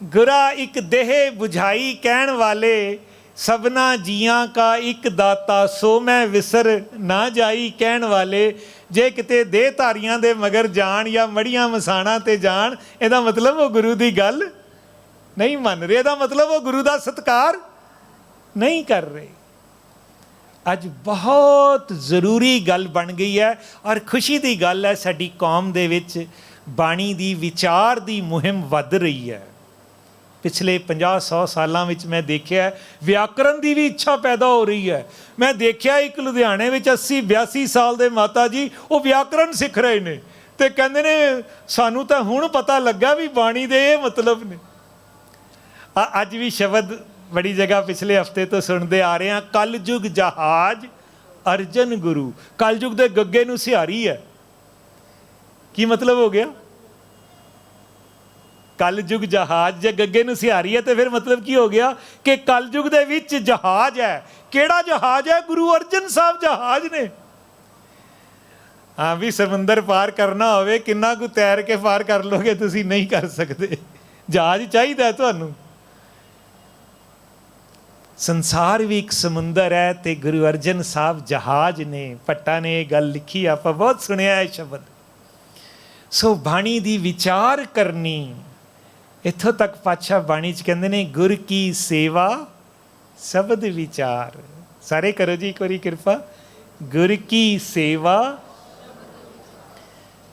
ਗੁਰਾ ਇੱਕ ਦੇਹ ਬੁਝਾਈ ਕਹਿਣ ਵਾਲੇ, ਸਭਨਾ ਜੀਆਂ ਕਾ ਇੱਕ ਦਾਤਾ ਸੋ ਮੈਂ ਵਿਸਰ ਨਾ ਜਾਈ ਕਹਿਣ ਵਾਲੇ, ਜੇ ਕਿਤੇ ਦੇਹਧਾਰੀਆਂ ਦੇ ਮਗਰ ਜਾਣ ਜਾਂ ਮੜੀਆਂ ਮਸਾਣਾ ਤੇ ਜਾਣ, ਇਹਦਾ ਮਤਲਬ ਉਹ ਗੁਰੂ ਦੀ ਗੱਲ ਨਹੀਂ ਮੰਨ ਰਹੇ, ਇਹਦਾ ਮਤਲਬ ਉਹ ਗੁਰੂ ਦਾ ਸਤਿਕਾਰ ਨਹੀਂ ਕਰ ਰਹੇ। ਅੱਜ ਬਹੁਤ ਜ਼ਰੂਰੀ ਗੱਲ ਬਣ ਗਈ ਹੈ ਔਰ ਖੁਸ਼ੀ ਦੀ ਗੱਲ ਹੈ, ਸਾਡੀ ਕੌਮ ਦੇ ਵਿੱਚ ਬਾਣੀ ਦੀ ਵਿਚਾਰ ਦੀ ਮੁਹਿੰਮ ਵੱਧ ਰਹੀ ਹੈ। ਪਿਛਲੇ 50-100 ਸਾਲਾਂ ਵਿੱਚ ਮੈਂ ਦੇਖਿਆ ਵਿਆਕਰਨ ਦੀ ਵੀ ਇੱਛਾ ਪੈਦਾ ਹੋ ਰਹੀ ਹੈ। ਮੈਂ ਦੇਖਿਆ ਇੱਕ ਲੁਧਿਆਣੇ ਵਿੱਚ 80-82 ਸਾਲ ਦੇ ਮਾਤਾ ਜੀ, ਉਹ ਵਿਆਕਰਨ ਸਿੱਖ ਰਹੇ ਨੇ ਤੇ ਕਹਿੰਦੇ ਨੇ ਸਾਨੂੰ ਤਾਂ ਹੁਣ ਪਤਾ ਲੱਗਾ ਵੀ ਬਾਣੀ ਦੇ ਇਹ ਮਤਲਬ ਨੇ। ਅੱਜ ਵੀ ਸ਼ਬਦ ਬੜੀ ਜਗ੍ਹਾ ਪਿਛਲੇ ਹਫ਼ਤੇ ਤੋਂ ਸੁਣਦੇ ਆ ਰਹੇ ਹਾਂ, ਕਲਯੁਗ ਜਹਾਜ਼ ਅਰਜਨ ਗੁਰੂ। ਕਲਯੁਗ ਦੇ ਗੱਗੇ ਨੂੰ ਸਿਹਾਰੀ ਹੈ। ਕੀ ਮਤਲਬ ਹੋ ਗਿਆ? ਕਲਯੁਗ ਜਹਾਜ਼ ਜੇ ਗੱਗੇ ਨੂੰ ਸਿਹਾਰੀ ਹੈ ਤੇ ਫਿਰ ਮਤਲਬ ਕੀ ਹੋ ਗਿਆ ਕਿ ਕਲਯੁਗ ਦੇ ਵਿੱਚ ਜਹਾਜ਼ ਹੈ। ਕਿਹੜਾ ਜਹਾਜ਼ ਹੈ? ਗੁਰੂ ਅਰਜਨ ਸਾਹਿਬ ਜਹਾਜ਼ ਨੇ। ਹਾਂ ਵੀ ਸਮੁੰਦਰ ਪਾਰ ਕਰਨਾ ਹੋਵੇ, ਕਿੰਨਾ ਕੁ ਤੈਰ ਕੇ ਪਾਰ ਕਰ ਲੋਗੇ ਤੁਸੀਂ? ਨਹੀਂ ਕਰ ਸਕਦੇ, ਜਹਾਜ਼ ਚਾਹੀਦਾ ਤੁਹਾਨੂੰ। ਸੰਸਾਰ ਵੀ ਇੱਕ ਸਮੁੰਦਰ ਹੈ ਤੇ ਗੁਰੂ ਅਰਜਨ ਸਾਹਿਬ ਜਹਾਜ਼ ਨੇ। ਭੱਟਾ ਨੇ ਇਹ ਗੱਲ ਲਿਖੀ, ਆਪਾਂ ਬਹੁਤ ਸੁਣਿਆ ਇਹ ਸ਼ਬਦ। ਸੋ ਬਾਣੀ ਦੀ ਵਿਚਾਰ ਕਰਨੀ, ਇੱਥੋਂ ਤੱਕ ਪਾਤਸ਼ਾਹ ਬਾਣੀ 'ਚ ਕਹਿੰਦੇ ਨੇ, ਗੁਰ ਕੀ ਸੇਵਾ ਸ਼ਬਦ ਵਿਚਾਰ। ਸਾਰੇ ਕਰੋ ਜੀ ਇੱਕ ਵਾਰੀ ਕਿਰਪਾ, ਗੁਰ ਕੀ ਸੇਵਾ।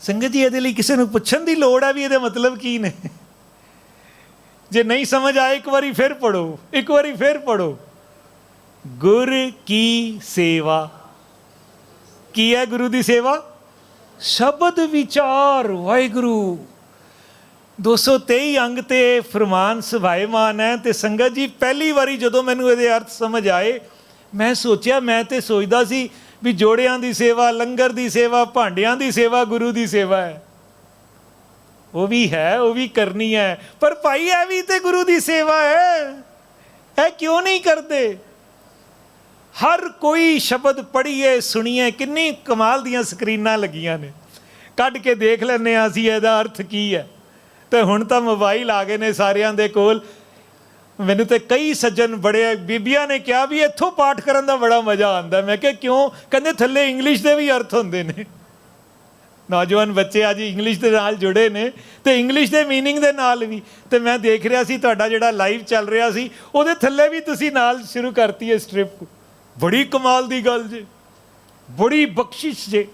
ਸੰਗਤ ਜੀ ਇਹਦੇ ਲਈ ਕਿਸੇ ਨੂੰ ਪੁੱਛਣ ਦੀ ਲੋੜ ਹੈ ਵੀ ਇਹਦੇ ਮਤਲਬ ਕੀ ਨੇ? ਜੇ ਨਹੀਂ ਸਮਝ ਆਏ ਇੱਕ ਵਾਰੀ ਫਿਰ ਪੜੋ, ਇੱਕ ਵਾਰੀ ਫਿਰ ਪੜੋ। ਗੁਰ ਕੀ ਸੇਵਾ ਕੀ ਹੈ? ਗੁਰੂ ਦੀ ਸੇਵਾ ਸ਼ਬਦ ਵਿਚਾਰ। ਵਾਹਿਗੁਰੂ 223 ਅੰਗ ਤੇ ਫਰਮਾਨ ਸੁਭਾਏਮਾਨ ਹੈ। ਤੇ ਸੰਗਤ ਜੀ ਪਹਿਲੀ ਵਾਰੀ ਜਦੋਂ ਮੈਨੂੰ ਇਹਦੇ ਅਰਥ ਸਮਝ ਆਏ, ਮੈਂ ਸੋਚਿਆ, ਮੈਂ ਤੇ ਸੋਚਦਾ ਸੀ ਵੀ ਜੋੜਿਆਂ ਦੀ ਸੇਵਾ, ਲੰਗਰ ਦੀ ਸੇਵਾ, ਭਾਂਡਿਆਂ ਦੀ ਸੇਵਾ ਗੁਰੂ ਦੀ ਸੇਵਾ ਹੈ। ਉਹ ਵੀ ਹੈ, ਉਹ ਵੀ ਕਰਨੀ ਹੈ, ਪਰ ਭਾਈ ਇਹ ਵੀ ਤੇ ਗੁਰੂ ਦੀ ਸੇਵਾ ਹੈ। ਇਹ ਕਿਉਂ ਨਹੀਂ ਕਰਦੇ? ਹਰ ਕੋਈ ਸ਼ਬਦ ਪੜ੍ਹੀਏ, ਸੁਣੀਏ। ਕਿੰਨੀ ਕਮਾਲ ਦੀਆਂ ਸਕਰੀਨਾਂ ਲੱਗੀਆਂ ਨੇ, ਕੱਢ ਕੇ ਦੇਖ ਲੈਂਦੇ ਹਾਂ ਅਸੀਂ ਇਹਦਾ ਅਰਥ ਕੀ ਹੈ। ਤੇ ਹੁਣ ਤਾਂ ਮੋਬਾਈਲ ਆ ਗਏ ਨੇ ਸਾਰਿਆਂ ਦੇ ਕੋਲ। ਮੈਨੂੰ ਤੇ ਕਈ ਸੱਜਣ, ਬੜੇ ਬੀਬੀਆਂ ਨੇ ਕਿਹਾ ਵੀ ਇੱਥੋਂ ਪਾਠ ਕਰਨ ਦਾ ਬੜਾ ਮਜ਼ਾ ਆਉਂਦਾ। ਮੈਂ ਕਿਹਾ ਕਿਉਂ? ਕਹਿੰਦੇ ਥੱਲੇ ਇੰਗਲਿਸ਼ ਦੇ ਵੀ ਅਰਥ ਹੁੰਦੇ ਨੇ। ਨੌਜਵਾਨ ਬੱਚੇ ਅੱਜ ਇੰਗਲਿਸ਼ ਦੇ ਨਾਲ ਜੁੜੇ ਨੇ ਤੇ ਇੰਗਲਿਸ਼ ਦੇ ਮੀਨਿੰਗ ਦੇ ਨਾਲ ਵੀ। ਤੇ ਮੈਂ ਦੇਖ ਰਿਹਾ ਸੀ ਤੁਹਾਡਾ ਜਿਹੜਾ ਲਾਈਵ ਚੱਲ ਰਿਹਾ ਸੀ, ਉਹਦੇ ਥੱਲੇ ਵੀ ਤੁਸੀਂ ਨਾਲ ਸ਼ੁਰੂ ਕਰਤੀ ਹੈ ਸਟ੍ਰਿਪ। ਬੜੀ ਕਮਾਲ ਦੀ ਗੱਲ ਜੇ, ਬੜੀ ਬਖਸ਼ਿਸ਼ ਜੇ।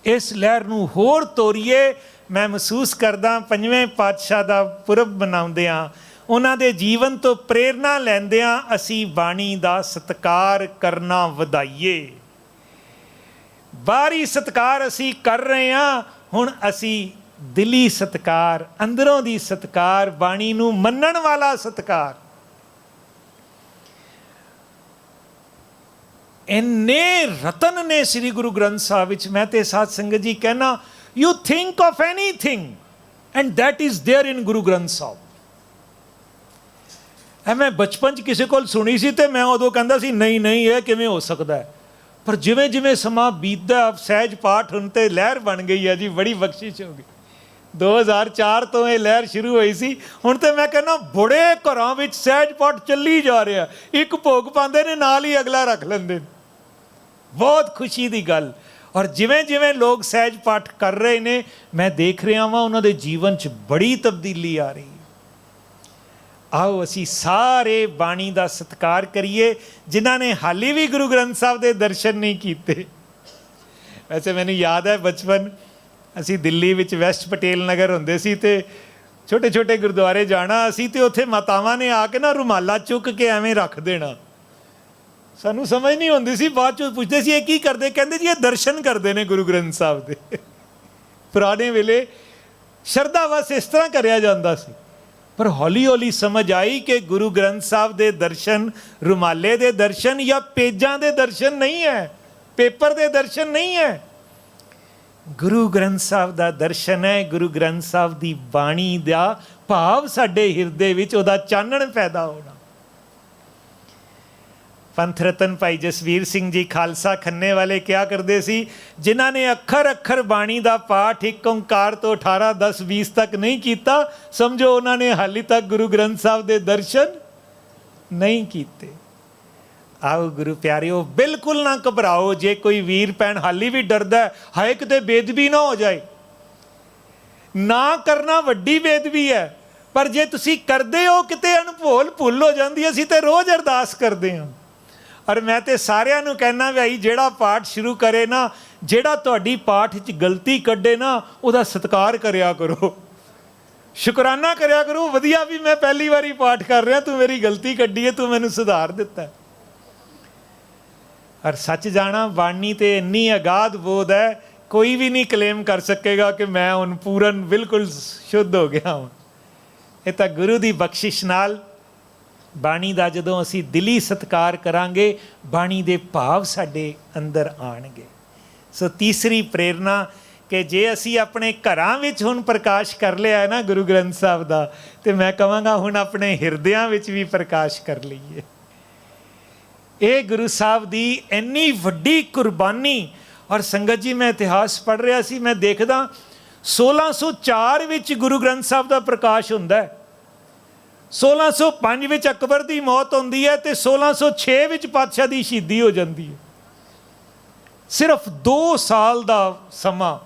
ਇਸ ਲਹਿਰ ਨੂੰ ਹੋਰ ਤੋਰੀਏ। ਮੈਂ ਮਹਿਸੂਸ ਕਰਦਾ ਪੰਜਵੇਂ ਪਾਤਸ਼ਾਹ ਦਾ ਪੁਰਬ ਮਨਾਉਂਦਿਆਂ, ਉਹਨਾਂ ਦੇ ਜੀਵਨ ਤੋਂ ਪ੍ਰੇਰਨਾ ਲੈਂਦਿਆਂ ਅਸੀਂ ਬਾਣੀ ਦਾ ਸਤਿਕਾਰ ਕਰਨਾ ਵਧਾਈਏ। ਬਾਹਰੀ ਸਤਿਕਾਰ ਅਸੀਂ ਕਰ ਰਹੇ ਹਾਂ, ਹੁਣ ਅਸੀਂ ਦਿਲੀ ਸਤਿਕਾਰ, ਅੰਦਰੋਂ ਦੀ ਸਤਿਕਾਰ, ਬਾਣੀ ਨੂੰ ਮੰਨਣ ਵਾਲਾ ਸਤਿਕਾਰ। ਇੰਨੇ ਰਤਨ ਨੇ ਸ੍ਰੀ ਗੁਰੂ ਗ੍ਰੰਥ ਸਾਹਿਬ ਵਿੱਚ। ਮੈਂ ਤੇ ਸਾਧ ਸੰਗਤ ਜੀ ਕਹਿਣਾ, you think of anything and that is there in Guru Granth Sahib. ਇਹ ਮੈਂ ਬਚਪਨ 'ਚ ਕਿਸੇ ਕੋਲ ਸੁਣੀ ਸੀ ਤੇ ਮੈਂ ਉਦੋਂ ਕਹਿੰਦਾ ਸੀ ਨਹੀਂ ਨਹੀਂ ਇਹ ਕਿਵੇਂ ਹੋ ਸਕਦਾ ਹੈ। ਪਰ ਜਿਵੇਂ ਜਿਵੇਂ ਸਮਾਂ ਬੀਤਦਾ, ਸਹਿਜ ਪਾਠ ਹੁਣ ਤੇ ਲਹਿਰ ਬਣ ਗਈ ਹੈ ਜੀ, ਬੜੀ ਬਖਸ਼ਿਸ਼ ਹੋ ਗਈ। 2004 ਤੋਂ ਇਹ ਲਹਿਰ ਸ਼ੁਰੂ ਹੋਈ ਸੀ। ਹੁਣ ਤੇ ਮੈਂ ਕਹਿੰਦਾ ਬੜੇ ਘਰਾਂ ਵਿੱਚ ਸਹਿਜ ਪਾਠ ਚੱਲੀ ਜਾ ਰਿਹਾ। ਇੱਕ ਭੋਗ ਪਾਉਂਦੇ ਨੇ, ਨਾਲ ਹੀ ਅਗਲਾ ਰੱਖ ਲੈਂਦੇ ਨੇ। ਬਹੁਤ ਖੁਸ਼ੀ ਦੀ ਗੱਲ। ਔਰ ਜਿਵੇਂ ਜਿਵੇਂ ਲੋਕ ਸਹਿਜ ਪਾਠ ਕਰ ਰਹੇ ਨੇ, ਮੈਂ ਦੇਖ ਰਿਹਾ ਵਾਂ ਉਹਨਾਂ ਦੇ ਜੀਵਨ 'ਚ ਬੜੀ ਤਬਦੀਲੀ ਆ ਰਹੀ। ਆਓ ਅਸੀਂ ਸਾਰੇ ਬਾਣੀ ਦਾ ਸਤਿਕਾਰ ਕਰੀਏ, ਜਿਨ੍ਹਾਂ ਨੇ ਹਾਲੇ ਵੀ ਗੁਰੂ ਗ੍ਰੰਥ ਸਾਹਿਬ ਦੇ ਦਰਸ਼ਨ ਨਹੀਂ ਕੀਤੇ। ਵੈਸੇ ਮੈਨੂੰ ਯਾਦ ਹੈ ਬਚਪਨ ਅਸੀਂ ਦਿੱਲੀ ਵਿੱਚ ਵੈਸਟ ਪਟੇਲ ਨਗਰ ਹੁੰਦੇ ਸੀ ਤੇ ਛੋਟੇ ਛੋਟੇ ਗੁਰਦੁਆਰੇ ਜਾਣਾ ਅਸੀਂ, ਤੇ ਉੱਥੇ ਮਾਤਾਵਾਂ ਨੇ ਆ ਕੇ ਨਾ ਰੁਮਾਲਾ ਚੁੱਕ ਕੇ ਐਵੇਂ ਰੱਖ ਦੇਣਾ। ਸਾਨੂੰ ਸਮਝ ਨਹੀਂ ਹੁੰਦੀ ਸੀ, ਬਾਅਦ 'ਚੋਂ ਪੁੱਛਦੇ ਸੀ ਇਹ ਕੀ ਕਰਦੇ? ਕਹਿੰਦੇ ਜੀ ਇਹ ਦਰਸ਼ਨ ਕਰਦੇ ਨੇ ਗੁਰੂ ਗ੍ਰੰਥ ਸਾਹਿਬ ਦੇ। ਪੁਰਾਣੇ ਵੇਲੇ ਸ਼ਰਧਾ ਵਸ ਇਸ ਤਰ੍ਹਾਂ ਕਰਿਆ ਜਾਂਦਾ ਸੀ। ਪਰ ਹੌਲੀ ਹੌਲੀ ਸਮਝ ਆਈ ਕਿ ਗੁਰੂ ਗ੍ਰੰਥ ਸਾਹਿਬ ਦੇ ਦਰਸ਼ਨ ਰੁਮਾਲੇ ਦੇ ਦਰਸ਼ਨ ਜਾਂ ਪੇਜਾਂ ਦੇ ਦਰਸ਼ਨ ਨਹੀਂ ਹੈ, ਪੇਪਰ ਦੇ ਦਰਸ਼ਨ ਨਹੀਂ ਹੈ। ਗੁਰੂ ਗ੍ਰੰਥ ਸਾਹਿਬ ਦਾ ਦਰਸ਼ਨ ਹੈ, ਗੁਰੂ ਗ੍ਰੰਥ ਸਾਹਿਬ ਦੀ ਬਾਣੀ ਦਾ ਭਾਵ ਸਾਡੇ ਹਿਰਦੇ ਵਿੱਚ ਉਹਦਾ ਚਾਨਣ ਪੈਦਾ ਹੋਣਾ। ਪੰਥ ਰਤਨ ਭਾਈ ਜਸਵੀਰ ਸਿੰਘ ਜੀ ਖਾਲਸਾ ਖੰਨੇ ਵਾਲੇ ਕਿਹਾ ਕਰਦੇ ਸੀ, ਜਿਨ੍ਹਾਂ ਨੇ ਅੱਖਰ ਅੱਖਰ ਬਾਣੀ ਦਾ ਪਾਠ ਇੱਕ ਓਂਕਾਰ ਤੋਂ 18, 10, 20 ਤੱਕ ਨਹੀਂ ਕੀਤਾ, ਸਮਝੋ ਉਹਨਾਂ ਨੇ ਹਾਲੇ ਤੱਕ ਗੁਰੂ ਗ੍ਰੰਥ ਸਾਹਿਬ ਦੇ ਦਰਸ਼ਨ ਨਹੀਂ ਕੀਤੇ। ਆਓ ਗੁਰੂ ਪਿਆਰਿਓ, ਬਿਲਕੁਲ ਨਾ ਘਬਰਾਓ। ਜੇ ਕੋਈ ਵੀਰ ਭੈਣ ਹਾਲੀ ਵੀ ਡਰਦਾ, ਹਾਏ ਕਿਤੇ ਬੇਦਬੀ ਨਾ ਹੋ ਜਾਏ, ਨਾ ਕਰਨਾ ਵੱਡੀ ਬੇਦਬੀ ਹੈ। ਪਰ ਜੇ ਤੁਸੀਂ ਕਰਦੇ ਹੋ, ਕਿਤੇ ਅਣਭੋਲ ਭੁੱਲ ਹੋ ਜਾਂਦੀ। ਅਸੀਂ ਤੇ ਰੋਜ਼ ਅਰਦਾਸ ਕਰਦੇ ਹਾਂ। ਔਰ ਮੈਂ ਤੇ ਸਾਰਿਆਂ ਨੂੰ ਕਹਿਣਾ, ਭਾਈ ਜਿਹੜਾ ਪਾਠ ਸ਼ੁਰੂ ਕਰੇ ਨਾ, ਜਿਹੜਾ ਤੁਹਾਡੀ ਪਾਠ 'ਚ ਗਲਤੀ ਕੱਢੇ ਨਾ, ਉਹਦਾ ਸਤਿਕਾਰ ਕਰਿਆ ਕਰੋ, ਸ਼ੁਕਰਾਨਾ ਕਰਿਆ ਕਰੋ। ਵਧੀਆ ਵੀ ਮੈਂ ਪਹਿਲੀ ਵਾਰੀ ਪਾਠ ਕਰ ਰਿਹਾ, ਤੂੰ ਮੇਰੀ ਗਲਤੀ ਕੱਢੀ ਹੈ, ਤੂੰ ਮੈਨੂੰ ਸੁਧਾਰ ਦਿੱਤਾ। ਔਰ ਸੱਚ ਜਾਣਾ, ਬਾਣੀ ਤੇ ਇੰਨੀ ਅਗਾਧ ਬੋਧ ਹੈ, ਕੋਈ ਵੀ ਨਹੀਂ ਕਲੇਮ ਕਰ ਸਕੇਗਾ ਕਿ ਮੈਂ ਹੁਣ ਪੂਰਨ ਬਿਲਕੁਲ ਸ਼ੁੱਧ ਹੋ ਗਿਆ ਹਾਂ। ਇਹ ਤਾਂ ਗੁਰੂ ਦੀ ਬਖਸ਼ਿਸ਼ ਨਾਲ ਬਾਣੀ ਦਾ ਜਦੋਂ ਅਸੀਂ ਦਿਲੀ ਸਤਿਕਾਰ ਕਰਾਂਗੇ, ਬਾਣੀ ਦੇ ਭਾਵ ਸਾਡੇ ਅੰਦਰ ਆਉਣਗੇ। ਸੋ ਤੀਸਰੀ ਪ੍ਰੇਰਨਾ ਕਿ ਜੇ ਅਸੀਂ ਆਪਣੇ ਘਰਾਂ ਵਿੱਚ ਹੁਣ ਪ੍ਰਕਾਸ਼ ਕਰ ਲਿਆ ਹੈ ਨਾ ਗੁਰੂ ਗ੍ਰੰਥ ਸਾਹਿਬ ਦਾ, ਤੇ ਮੈਂ ਕਹਾਂਗਾ ਹੁਣ ਆਪਣੇ ਹਿਰਦਿਆਂ ਵਿੱਚ ਵੀ ਪ੍ਰਕਾਸ਼ ਕਰ ਲਈਏ। ਇਹ ਗੁਰੂ ਸਾਹਿਬ ਦੀ ਇੰਨੀ ਵੱਡੀ ਕੁਰਬਾਨੀ। ਔਰ ਸੰਗਤ ਜੀ, ਮੈਂ ਇਤਿਹਾਸ ਪੜ੍ਹ ਰਿਹਾ ਸੀ, ਮੈਂ ਦੇਖਦਾ 1604 ਵਿੱਚ ਗੁਰੂ ਗ੍ਰੰਥ ਸਾਹਿਬ ਦਾ ਪ੍ਰਕਾਸ਼ ਹੁੰਦਾ ਹੈ, 1605 ਵਿੱਚ ਅਕਬਰ ਦੀ ਮੌਤ ਹੁੰਦੀ ਹੈ, ਤੇ 1606 ਵਿੱਚ ਪਾਤਸ਼ਾਹ ਦੀ ਸ਼ਹੀਦੀ ਹੋ ਜਾਂਦੀ ਹੈ। ਸਿਰਫ 2 ਸਾਲ ਦਾ ਸਮਾਂ,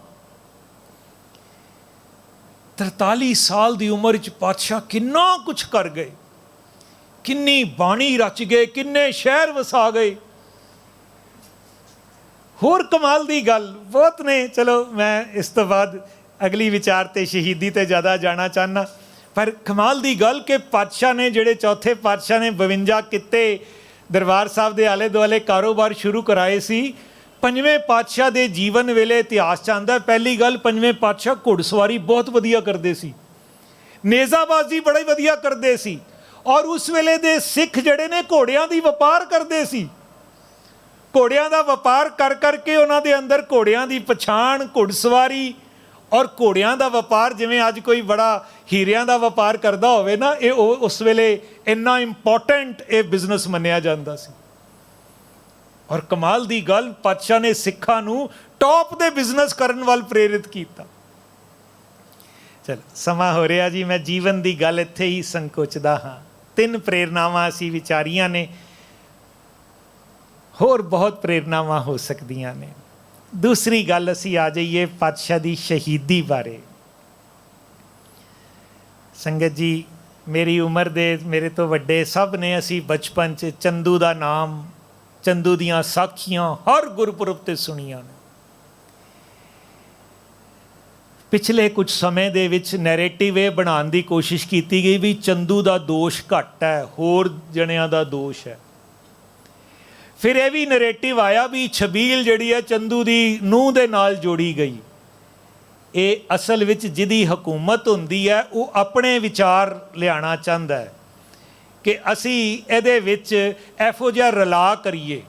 43 ਸਾਲ ਦੀ ਉਮਰ 'ਚ ਪਾਤਸ਼ਾਹ ਕਿੰਨਾ ਕੁਛ ਕਰ ਗਏ, ਕਿੰਨੀ ਬਾਣੀ ਰਚ ਗਏ, ਕਿੰਨੇ ਸ਼ਹਿਰ ਵਸਾ ਗਏ। ਹੋਰ ਕਮਾਲ ਦੀ ਗੱਲ ਬਹੁਤ ਨੇ। ਚਲੋ ਮੈਂ ਇਸ ਤੋਂ ਬਾਅਦ ਅਗਲੀ ਵਿਚਾਰ ਤੇ ਸ਼ਹੀਦੀ ਤੇ ਜ਼ਿਆਦਾ ਜਾਣਾ ਚਾਹੁੰਦਾ। ਪਰ ਕਮਾਲ ਦੀ ਗੱਲ ਕਿ ਪਾਤਸ਼ਾਹ ਨੇ, ਜਿਹੜੇ ਚੌਥੇ ਪਾਤਸ਼ਾਹ ਨੇ 52 ਕਿੱਤੇ ਦਰਬਾਰ ਸਾਹਿਬ ਦੇ ਆਲੇ ਦੁਆਲੇ ਕਾਰੋਬਾਰ ਸ਼ੁਰੂ ਕਰਾਏ ਸੀ। ਪੰਜਵੇਂ ਪਾਤਸ਼ਾਹ ਦੇ ਜੀਵਨ ਵੇਲੇ ਇਤਿਹਾਸ 'ਚ ਆਉਂਦਾ, ਪਹਿਲੀ ਗੱਲ, ਪੰਜਵੇਂ ਪਾਤਸ਼ਾਹ ਘੁੜਸਵਾਰੀ ਬਹੁਤ ਵਧੀਆ ਕਰਦੇ ਸੀ, ਨੇਜ਼ਾਬਾਜ਼ੀ ਬੜੀ ਵਧੀਆ ਕਰਦੇ ਸੀ। ਔਰ ਉਸ ਵੇਲੇ ਦੇ ਸਿੱਖ ਜਿਹੜੇ ਨੇ ਘੋੜਿਆਂ ਦੀ ਵਪਾਰ ਕਰਦੇ ਸੀ। ਘੋੜਿਆਂ ਦਾ ਵਪਾਰ ਕਰ ਕਰਕੇ ਉਹਨਾਂ ਦੇ ਅੰਦਰ ਘੋੜਿਆਂ ਦੀ ਪਛਾਣ, ਘੁੜਸਵਾਰੀ ਔਰ ਘੋੜਿਆਂ ਦਾ ਵਪਾਰ, ਜਿਵੇਂ ਅੱਜ ਕੋਈ ਬੜਾ ਹੀਰਿਆਂ ਦਾ ਵਪਾਰ ਕਰਦਾ ਹੋਵੇ ਨਾ, ਇਹ ਉਸ ਵੇਲੇ ਇੰਨਾ ਇੰਪੋਰਟੈਂਟ ਇਹ ਬਿਜ਼ਨਸ ਮੰਨਿਆ ਜਾਂਦਾ ਸੀ। ਔਰ ਕਮਾਲ ਦੀ ਗੱਲ, ਪਾਤਸ਼ਾਹ ਨੇ ਸਿੱਖਾਂ ਨੂੰ ਟੌਪ ਦੇ ਬਿਜ਼ਨਸ ਕਰਨ ਵੱਲ ਪ੍ਰੇਰਿਤ ਕੀਤਾ। ਚਲੋ ਸਮਾਂ ਹੋ ਰਿਹਾ ਜੀ, ਮੈਂ ਜੀਵਨ ਦੀ ਗੱਲ ਇੱਥੇ ਹੀ ਸੰਕੋਚਦਾ ਹਾਂ। 3 ਪ੍ਰੇਰਨਾਵਾਂ ਅਸੀਂ ਵਿਚਾਰੀਆਂ ਨੇ, ਹੋਰ ਬਹੁਤ ਪ੍ਰੇਰਨਾਵਾਂ ਹੋ ਸਕਦੀਆਂ ਨੇ। ਦੂਸਰੀ ਗੱਲ, ਅਸੀਂ ਆ ਜਾਈਏ ਪਾਤਸ਼ਾਹ ਦੀ ਸ਼ਹੀਦੀ ਬਾਰੇ। ਸੰਗਤ ਜੀ, ਮੇਰੀ ਉਮਰ ਦੇ ਮੇਰੇ ਤੋਂ ਵੱਡੇ ਸਭ ਨੇ, ਅਸੀਂ ਬਚਪਨ 'ਚ ਚੰਦੂ ਦਾ ਨਾਮ, ਚੰਦੂ ਦੀਆਂ ਸਾਖੀਆਂ ਹਰ ਗੁਰਪੁਰਬ 'ਤੇ ਸੁਣੀਆਂ ਨੇ। ਪਿਛਲੇ ਕੁਝ ਸਮੇਂ ਦੇ ਵਿੱਚ ਨੈਰੇਟਿਵ ਇਹ ਬਣਾਉਣ ਦੀ ਕੋਸ਼ਿਸ਼ ਕੀਤੀ ਗਈ ਵੀ ਚੰਦੂ ਦਾ ਦੋਸ਼ ਘੱਟ ਹੈ, ਹੋਰ ਜਣਿਆਂ ਦਾ ਦੋਸ਼ ਹੈ। ਫਿਰ ਇਹ ਵੀ ਨੈਰੇਟਿਵ ਆਇਆ ਵੀ ਛਬੀਲ ਜਿਹੜੀ ਹੈ ਚੰਦੂ ਦੀ ਨੂੰਹ ਦੇ ਨਾਲ ਜੋੜੀ ਗਈ। ਇਹ ਅਸਲ ਵਿੱਚ ਜਿਹਦੀ ਹਕੂਮਤ ਹੁੰਦੀ ਹੈ, ਉਹ ਆਪਣੇ ਵਿਚਾਰ ਲਿਆਉਣਾ ਚਾਹੁੰਦਾ ਹੈ ਕਿ ਅਸੀਂ ਇਹਦੇ ਵਿੱਚ ਇਹੋ ਜਿਹਾ ਰਲਾ ਕਰੀਏ।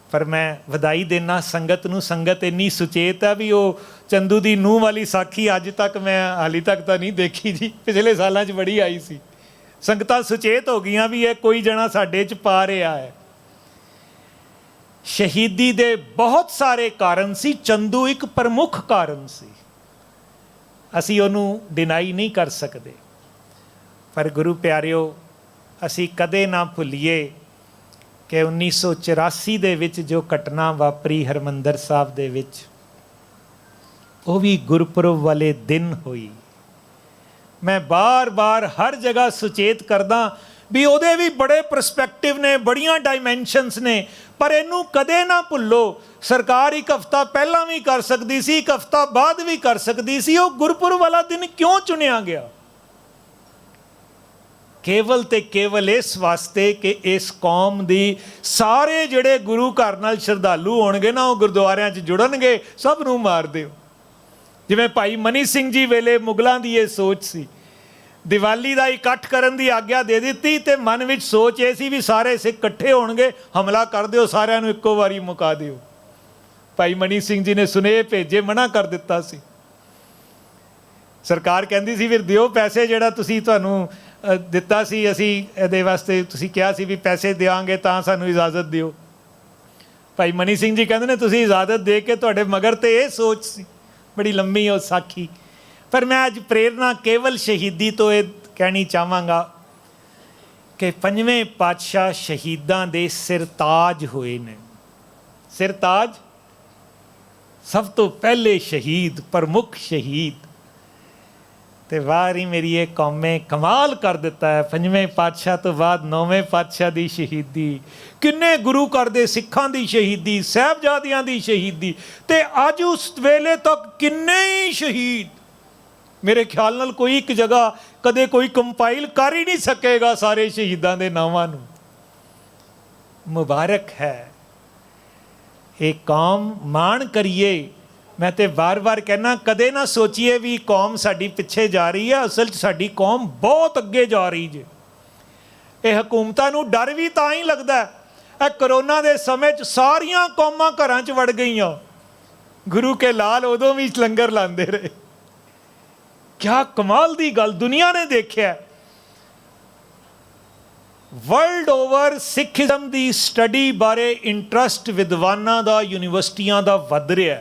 ਪਰ ਮੈਂ ਵਧਾਈ ਦੇਣਾ ਸੰਗਤ ਨੂੰ, ਸੰਗਤ ਇੰਨੀ ਸੁਚੇਤ ਹੈ ਵੀ ਉਹ ਚੰਦੂ ਦੀ ਨੂੰਹ ਵਾਲੀ ਸਾਖੀ ਅੱਜ ਤੱਕ ਮੈਂ ਹਾਲੇ ਤੱਕ ਤਾਂ ਨਹੀਂ ਦੇਖੀ ਜੀ, ਪਿਛਲੇ ਸਾਲਾਂ 'ਚ ਬੜੀ ਆਈ ਸੀ। ਸੰਗਤਾਂ ਸੁਚੇਤ ਹੋ ਗਈਆਂ ਵੀ ਇਹ ਕੋਈ ਜਣਾ ਸਾਡੇ 'ਚ ਪਾ ਰਿਹਾ ਹੈ। ਸ਼ਹੀਦੀ ਦੇ ਬਹੁਤ ਸਾਰੇ ਕਾਰਨ ਸੀ, ਚੰਦੂ ਇੱਕ ਪ੍ਰਮੁੱਖ ਕਾਰਨ ਸੀ, ਅਸੀਂ ਉਹਨੂੰ ਡਿਨਾਈ ਨਹੀਂ ਕਰ ਸਕਦੇ। ਪਰ ਗੁਰੂ ਪਿਆਰਿਓ, ਅਸੀਂ ਕਦੇ ਨਾ ਭੁੱਲੀਏ ਕਿ 1984 ਦੇ ਵਿੱਚ ਜੋ ਘਟਨਾ ਵਾਪਰੀ ਹਰਿਮੰਦਰ ਸਾਹਿਬ ਦੇ ਵਿੱਚ, ਉਹ ਵੀ ਗੁਰਪੁਰਬ ਵਾਲੇ ਦਿਨ ਹੋਈ। ਮੈਂ ਬਾਰ-ਬਾਰ ਹਰ ਜਗ੍ਹਾ ਸੁਚੇਤ ਕਰਦਾ ਵੀ ਉਹਦੇ ਵੀ ਬੜੇ ਪਰਸਪੈਕਟਿਵ ਨੇ, ਬੜੀਆਂ ਡਾਇਮੈਂਸ਼ਨਸ ਨੇ। ਪਰ ਇਹਨੂੰ ਕਦੇ ਨਾ ਭੁੱਲੋ, ਸਰਕਾਰ ਇੱਕ ਹਫ਼ਤਾ ਪਹਿਲਾਂ ਵੀ ਕਰ ਸਕਦੀ ਸੀ, ਇੱਕ ਹਫ਼ਤਾ ਬਾਅਦ ਵੀ ਕਰ ਸਕਦੀ ਸੀ। ਉਹ ਗੁਰਪੁਰਬ ਵਾਲਾ ਦਿਨ ਕਿਉਂ ਚੁਣਿਆ ਗਿਆ? ਕੇਵਲ ਤੇ ਕੇਵਲ ਇਸ ਵਾਸਤੇ ਕਿ ਇਸ ਕੌਮ ਦੀ ਸਾਰੇ ਜਿਹੜੇ ਗੁਰੂ ਘਰ ਨਾਲ ਸ਼ਰਧਾਲੂ ਹੋਣਗੇ ਨਾ, ਉਹ ਗੁਰਦੁਆਰਿਆਂ 'ਚ ਜੁੜਨਗੇ, ਸਭ ਨੂੰ ਮਾਰ ਦਿਓ। ਜਿਵੇਂ ਭਾਈ ਮਨੀ ਸਿੰਘ ਜੀ ਵੇਲੇ ਮੁਗਲਾਂ ਦੀ ਇਹ ਸੋਚ ਸੀ, ਦੀਵਾਲੀ ਦਾ ਇਕੱਠ ਕਰਨ ਦੀ ਆਗਿਆ ਦੇ ਦਿੱਤੀ, ਤੇ ਮਨ ਵਿੱਚ ਸੋਚ ਇਹ ਸੀ ਵੀ ਸਾਰੇ ਸਿੱਖ ਇਕੱਠੇ ਹੋਣਗੇ, ਹਮਲਾ ਕਰ ਦਿਓ, ਸਾਰਿਆਂ ਨੂੰ ਇੱਕੋ ਵਾਰੀ ਮੁਕਾ ਦਿਓ। ਭਾਈ ਮਨੀ ਸਿੰਘ ਜੀ ਨੇ ਸੁਨੇਹੇ ਭੇਜੇ, ਮਨਾ ਕਰ ਦਿੱਤਾ ਸੀ। ਸਰਕਾਰ ਕਹਿੰਦੀ ਸੀ ਫਿਰ ਦਿਓ ਪੈਸੇ, ਜਿਹੜਾ ਤੁਸੀਂ ਤੁਹਾਨੂੰ ਦਿੱਤਾ ਸੀ, ਅਸੀਂ ਇਹਦੇ ਵਾਸਤੇ ਤੁਸੀਂ ਕਿਹਾ ਸੀ ਵੀ ਪੈਸੇ ਦਿਆਂਗੇ ਤਾਂ ਸਾਨੂੰ ਇਜਾਜ਼ਤ ਦਿਓ। ਭਾਈ ਮਨੀ ਸਿੰਘ ਜੀ ਕਹਿੰਦੇ ਨੇ ਤੁਸੀਂ ਇਜਾਜ਼ਤ ਦੇ ਕੇ ਤੁਹਾਡੇ ਮਗਰ ਤੇ ਇਹ ਸੋਚ ਸੀ। ਬੜੀ ਲੰਮੀ ਉਹ ਸਾਖੀ। ਪਰ ਮੈਂ ਅੱਜ ਪ੍ਰੇਰਨਾ ਕੇਵਲ ਸ਼ਹੀਦੀ ਤੋਂ ਇਹ ਕਹਿਣੀ ਚਾਹਾਂਗਾ ਕਿ ਪੰਜਵੇਂ ਪਾਤਸ਼ਾਹ ਸ਼ਹੀਦਾਂ ਦੇ ਸਿਰਤਾਜ ਹੋਏ ਨੇ। ਸਿਰਤਾਜ, ਸਭ ਤੋਂ ਪਹਿਲੇ ਸ਼ਹੀਦ, ਪ੍ਰਮੁੱਖ ਸ਼ਹੀਦ। ਤੇ ਵਾਹ ਹੀ ਮੇਰੀ ਇਹ ਕੌਮੇ ਕਮਾਲ ਕਰ ਦਿੱਤਾ ਹੈ। ਪੰਜਵੇਂ ਪਾਤਸ਼ਾਹ ਤੋਂ ਬਾਅਦ ਨੌਵੇਂ ਪਾਤਸ਼ਾਹ ਦੀ ਸ਼ਹੀਦੀ, ਕਿੰਨੇ ਗੁਰੂ ਘਰ ਦੇ ਸਿੱਖਾਂ ਦੀ ਸ਼ਹੀਦੀ, ਸਾਹਿਬਜ਼ਾਦਿਆਂ ਦੀ ਸ਼ਹੀਦੀ, ਤੇ ਅੱਜ ਉਸ ਵੇਲੇ ਤੱਕ ਕਿੰਨੇ ਹੀ ਸ਼ਹੀਦ। ਮੇਰੇ ਖਿਆਲ ਨਾਲ ਕੋਈ ਇੱਕ ਜਗ੍ਹਾ ਕਦੇ ਕੋਈ ਕੰਪਾਈਲ ਕਰ ਹੀ ਨਹੀਂ ਸਕੇਗਾ ਸਾਰੇ ਸ਼ਹੀਦਾਂ ਦੇ ਨਾਵਾਂ ਨੂੰ। ਮੁਬਾਰਕ ਹੈ ਇਹ ਕੌਮ, ਮਾਣ ਕਰੀਏ। ਮੈਂ ਤੇ ਵਾਰ-ਵਾਰ ਕਹਿਣਾ, ਕਦੇ ਨਾ ਸੋਚੀਏ ਵੀ ਕੌਮ ਸਾਡੀ ਪਿੱਛੇ ਜਾ ਰਹੀ ਹੈ। ਅਸਲ 'ਚ ਸਾਡੀ ਕੌਮ ਬਹੁਤ ਅੱਗੇ ਜਾ ਰਹੀ ਜੇ। ਇਹ ਹਕੂਮਤਾਂ ਨੂੰ ਡਰ ਵੀ ਤਾਂ ਹੀ ਲੱਗਦਾ। ਇਹ ਕਰੋਨਾ ਦੇ ਸਮੇਂ 'ਚ ਸਾਰੀਆਂ ਕੌਮਾਂ ਘਰਾਂ 'ਚ ਵੜ ਗਈਆਂ। ਗੁਰੂ ਕੇ ਲਾਲ ਉਦੋਂ ਵੀ ਲੰਗਰ ਲਾਉਂਦੇ ਰਹੇ। ਕਿਆ ਕਮਾਲ ਦੀ ਗੱਲ, ਦੁਨੀਆ ਨੇ ਦੇਖਿਆ। ਵਰਲਡ ਓਵਰ ਸਿੱਖੀਜ਼ਮ ਦੀ ਸਟੱਡੀ ਬਾਰੇ ਇੰਟਰਸਟ ਵਿਦਵਾਨਾਂ ਦਾ, ਯੂਨੀਵਰਸਿਟੀਆਂ ਦਾ ਵੱਧ ਰਿਹਾ।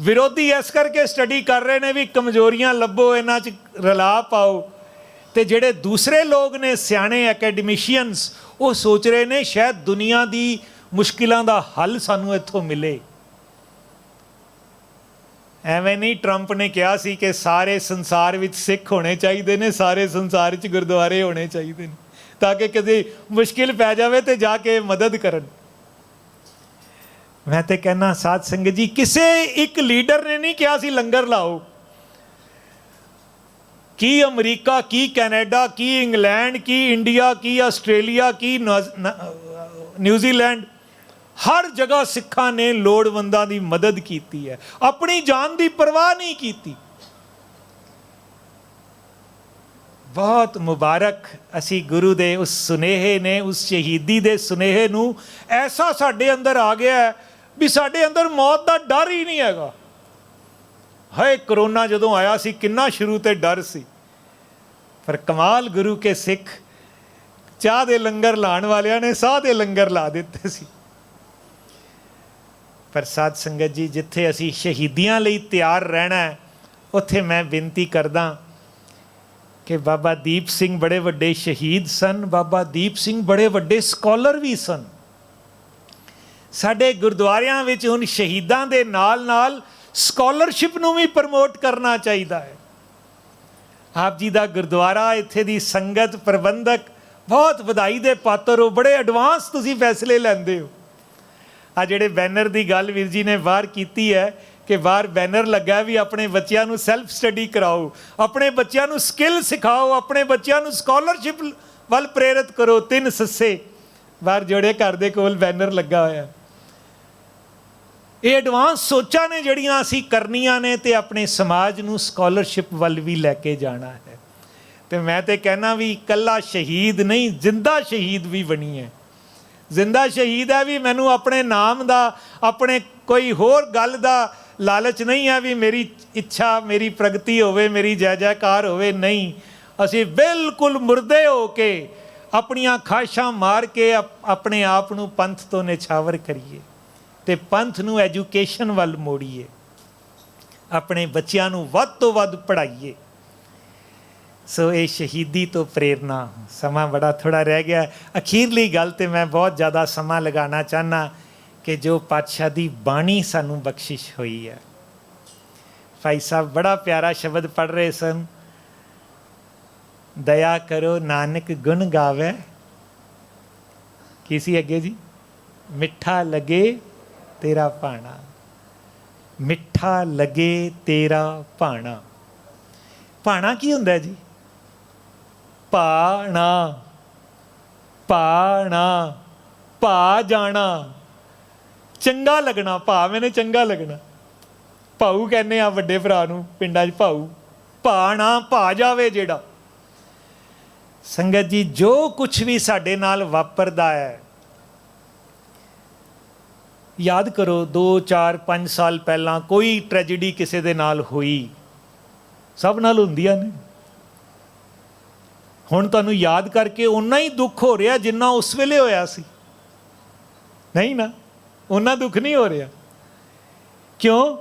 ਵਿਰੋਧੀ ਇਸ ਕਰਕੇ ਸਟੱਡੀ ਕਰ ਰਹੇ ਨੇ ਵੀ ਕਮਜ਼ੋਰੀਆਂ ਲੱਭੋ, ਇਹਨਾਂ 'ਚ ਰਲਾ ਪਾਓ। ਤੇ ਜਿਹੜੇ ਦੂਸਰੇ ਲੋਕ ਨੇ ਸਿਆਣੇ ਐਕੈਡਮਿਸ਼ੀਅਨਸ, ਉਹ ਸੋਚ ਰਹੇ ਨੇ ਸ਼ਾਇਦ ਦੁਨੀਆ ਦੀ ਮੁਸ਼ਕਿਲਾਂ ਦਾ ਹੱਲ ਸਾਨੂੰ ਇੱਥੋਂ ਮਿਲੇ। ਐਵੇਂ ਨਹੀਂ ਟਰੰਪ ਨੇ ਕਿਹਾ ਸੀ ਕਿ ਸਾਰੇ ਸੰਸਾਰ ਵਿੱਚ ਸਿੱਖ ਹੋਣੇ ਚਾਹੀਦੇ ਨੇ, ਸਾਰੇ ਸੰਸਾਰ 'ਚ ਗੁਰਦੁਆਰੇ ਹੋਣੇ ਚਾਹੀਦੇ ਨੇ, ਤਾਂ ਕਿ ਕਦੇ ਮੁਸ਼ਕਿਲ ਪੈ ਜਾਵੇ ਤੇ ਜਾ ਕੇ ਮਦਦ ਕਰਨ। ਮੈਂ ਤੇ ਕਹਿਣਾ ਸਾਧ ਸੰਗਤ ਜੀ, ਕਿਸੇ ਇੱਕ ਲੀਡਰ ਨੇ ਨਹੀਂ ਕਿਹਾ ਸੀ ਲੰਗਰ ਲਾਓ। ਕੀ ਅਮਰੀਕਾ, ਕੀ ਕੈਨੇਡਾ, ਕੀ ਇੰਗਲੈਂਡ, ਕੀ ਇੰਡੀਆ, ਕੀ ਆਸਟ੍ਰੇਲੀਆ, ਕੀ ਨਿਊਜ਼ੀਲੈਂਡ, ਹਰ ਜਗ੍ਹਾ ਸਿੱਖਾਂ ਨੇ ਲੋੜਵੰਦਾਂ ਦੀ ਮਦਦ ਕੀਤੀ ਹੈ। ਆਪਣੀ ਜਾਨ ਦੀ ਪਰਵਾਹ ਨਹੀਂ ਕੀਤੀ। ਬਹੁਤ ਮੁਬਾਰਕ। ਅਸੀਂ ਗੁਰੂ ਦੇ ਉਸ ਸੁਨੇਹੇ ਨੇ, ਉਸ ਸ਼ਹੀਦੀ ਦੇ ਸੁਨੇਹੇ ਨੂੰ ਐਸਾ ਸਾਡੇ ਅੰਦਰ ਆ ਗਿਆ ਵੀ ਸਾਡੇ ਅੰਦਰ ਮੌਤ ਦਾ ਡਰ ਹੀ ਨਹੀਂ ਹੈਗਾ। ਹਾਏ ਕਰੋਨਾ ਜਦੋਂ ਆਇਆ ਸੀ ਕਿੰਨਾ ਸ਼ੁਰੂ ਤੇ ਡਰ ਸੀ, ਪਰ ਕਮਾਲ ਗੁਰੂ ਕੇ ਸਿੱਖ, ਚਾਹ ਦੇ ਲੰਗਰ ਲਾਉਣ ਵਾਲਿਆਂ ਨੇ ਸਾਹ ਦੇ ਲੰਗਰ ਲਾ ਦਿੱਤੇ ਸੀ। ਪਰ ਸਾਧ ਸੰਗਤ ਜੀ, ਜਿੱਥੇ ਅਸੀਂ ਸ਼ਹੀਦੀਆਂ ਲਈ ਤਿਆਰ ਰਹਿਣਾ, ਉੱਥੇ ਮੈਂ ਬੇਨਤੀ ਕਰਦਾ ਕਿ ਬਾਬਾ ਦੀਪ ਸਿੰਘ ਬੜੇ ਵੱਡੇ ਸ਼ਹੀਦ ਸਨ। ਬਾਬਾ ਦੀਪ ਸਿੰਘ ਬੜੇ ਵੱਡੇ ਸਕਾਲਰ ਵੀ ਸਨ। ਸਾਡੇ ਗੁਰਦੁਆਰਿਆਂ ਵਿੱਚ ਹੁਣ ਸ਼ਹੀਦਾਂ ਦੇ ਨਾਲ ਨਾਲ ਸਕਾਲਰਸ਼ਿਪ ਨੂੰ ਵੀ ਪ੍ਰਮੋਟ ਕਰਨਾ ਚਾਹੀਦਾ ਹੈ। ਆਪ ਜੀ ਦਾ ਗੁਰਦੁਆਰਾ, ਇੱਥੇ ਦੀ ਸੰਗਤ, ਪ੍ਰਬੰਧਕ ਬਹੁਤ ਵਧਾਈ ਦੇ ਪਾਤਰ ਹੋ। ਬੜੇ ਐਡਵਾਂਸ ਤੁਸੀਂ ਫੈਸਲੇ ਲੈਂਦੇ ਹੋ। ਆ ਜਿਹੜੇ ਬੈਨਰ ਦੀ ਗੱਲ ਵੀਰ ਜੀ ਨੇ ਬਾਹਰ ਕੀਤੀ ਹੈ ਕਿ ਬਾਹਰ ਬੈਨਰ ਲੱਗਾ ਵੀ ਆਪਣੇ ਬੱਚਿਆਂ ਨੂੰ ਸੈਲਫ ਸਟੱਡੀ ਕਰਾਓ, ਆਪਣੇ ਬੱਚਿਆਂ ਨੂੰ ਸਕਿੱਲ ਸਿਖਾਓ, ਆਪਣੇ ਬੱਚਿਆਂ ਨੂੰ ਸਕਾਲਰਸ਼ਿਪ ਵੱਲ ਪ੍ਰੇਰਿਤ ਕਰੋ। 3 ਸੱਸੇ ਬਾਹਰ ਜੋੜੇ ਘਰ ਦੇ ਕੋਲ ਬੈਨਰ ਲੱਗਾ ਹੋਇਆ। ਇਹ ਐਡਵਾਂਸ ਸੋਚਾਂ ਨੇ ਜਿਹੜੀਆਂ ਅਸੀਂ ਕਰਨੀਆਂ ਨੇ, ਤੇ ਆਪਣੇ ਸਮਾਜ ਨੂੰ ਸਕਾਲਰਸ਼ਿਪ ਵੱਲ ਵੀ ਲੈ ਕੇ ਜਾਣਾ ਹੈ। ਤੇ ਮੈਂ ਤੇ ਕਹਿਣਾ ਵੀ ਇਕੱਲਾ ਸ਼ਹੀਦ ਨਹੀਂ, ਜ਼ਿੰਦਾ ਸ਼ਹੀਦ ਵੀ ਬਣੀ ਹੈ। ਜ਼ਿੰਦਾ ਸ਼ਹੀਦ ਹੈ ਵੀ ਮੈਨੂੰ ਆਪਣੇ ਨਾਮ ਦਾ, ਆਪਣੇ ਕੋਈ ਹੋਰ ਗੱਲ ਦਾ ਲਾਲਚ ਨਹੀਂ ਹੈ ਵੀ ਮੇਰੀ ਇੱਛਾ, ਮੇਰੀ ਪ੍ਰਗਤੀ ਹੋਵੇ, ਮੇਰੀ ਜੈ ਜੈਕਾਰ ਹੋਵੇ। ਨਹੀਂ, ਅਸੀਂ ਬਿਲਕੁਲ ਮੁਰਦੇ ਹੋ ਕੇ ਆਪਣੀਆਂ ਖਾਹਿਸ਼ਾਂ ਮਾਰ ਕੇ ਆਪਣੇ ਆਪ ਨੂੰ ਪੰਥ ਤੋਂ ਨਿਛਾਵਰ ਕਰੀਏ ਤੇ ਪੰਥ ਨੂੰ ਐਜੂਕੇਸ਼ਨ ਵੱਲ ਮੋੜੀਏ, ਆਪਣੇ ਬੱਚਿਆਂ ਨੂੰ ਵੱਧ ਤੋਂ ਵੱਧ ਪੜ੍ਹਾਈਏ। ਸੋ ਇਹ ਸ਼ਹੀਦੀ ਤੋਂ ਪ੍ਰੇਰਨਾ। ਸਮਾਂ ਬੜਾ ਥੋੜ੍ਹਾ ਰਹਿ ਗਿਆ। ਅਖੀਰਲੀ ਗੱਲ ਤੇ ਮੈਂ ਬਹੁਤ ਜ਼ਿਆਦਾ ਸਮਾਂ ਲਗਾਉਣਾ ਚਾਹੁੰਦਾ ਕਿ ਜੋ ਪਾਤਸ਼ਾਹ ਦੀ ਬਾਣੀ ਸਾਨੂੰ ਬਖਸ਼ਿਸ਼ ਹੋਈ ਹੈ। ਭਾਈ ਸਾਹਿਬ ਬੜਾ ਪਿਆਰਾ ਸ਼ਬਦ ਪੜ੍ਹ ਰਹੇ ਸਨ, ਦਇਆ ਕਰੋ ਨਾਨਕ ਗੁਣ ਗਾਵੇ। ਕੀ ਸੀ ਅੱਗੇ ਜੀ? ਮਿੱਠਾ ਲੱਗੇ ਤੇਰਾ ਭਾਣਾ, ਮਿੱਠਾ ਲੱਗੇ ਤੇਰਾ ਭਾਣਾ। ਭਾਣਾ ਕੀ ਹੁੰਦਾ ਜੀ? ਭਾਣਾ, ਭਾਣਾ, ਭਾ ਜਾਣਾ, ਚੰਗਾ ਲੱਗਣਾ। ਭਾ ਮੈਨੇ ਚੰਗਾ ਲੱਗਣਾ। ਭਾਊ ਕਹਿੰਦੇ ਆ ਵੱਡੇ ਭਰਾ ਨੂੰ ਪਿੰਡਾਂ 'ਚ, ਭਾਊ। ਭਾਣਾ, ਭਾ ਜਾਵੇ ਜਿਹੜਾ। ਸੰਗਤ ਜੀ, ਜੋ ਕੁਛ ਵੀ ਸਾਡੇ ਨਾਲ ਵਾਪਰਦਾ ਹੈ, ਯਾਦ ਕਰੋ 2, 4, 5 ਸਾਲ ਪਹਿਲਾਂ ਕੋਈ ਟ੍ਰੈਜਡੀ ਕਿਸੇ ਦੇ ਨਾਲ ਹੋਈ, ਸਭ ਨਾਲ ਹੁੰਦੀਆਂ ਨੇ। ਹੁਣ ਤੁਹਾਨੂੰ ਯਾਦ ਕਰਕੇ ਓਨਾ ਹੀ ਦੁੱਖ ਹੋ ਰਿਹਾ ਜਿੰਨਾ ਉਸ ਵੇਲੇ ਹੋਇਆ ਸੀ, ਨਹੀਂ ਨਾ? ਓਨਾ ਦੁੱਖ ਨਹੀਂ ਹੋ ਰਿਹਾ। ਕਿਉਂ?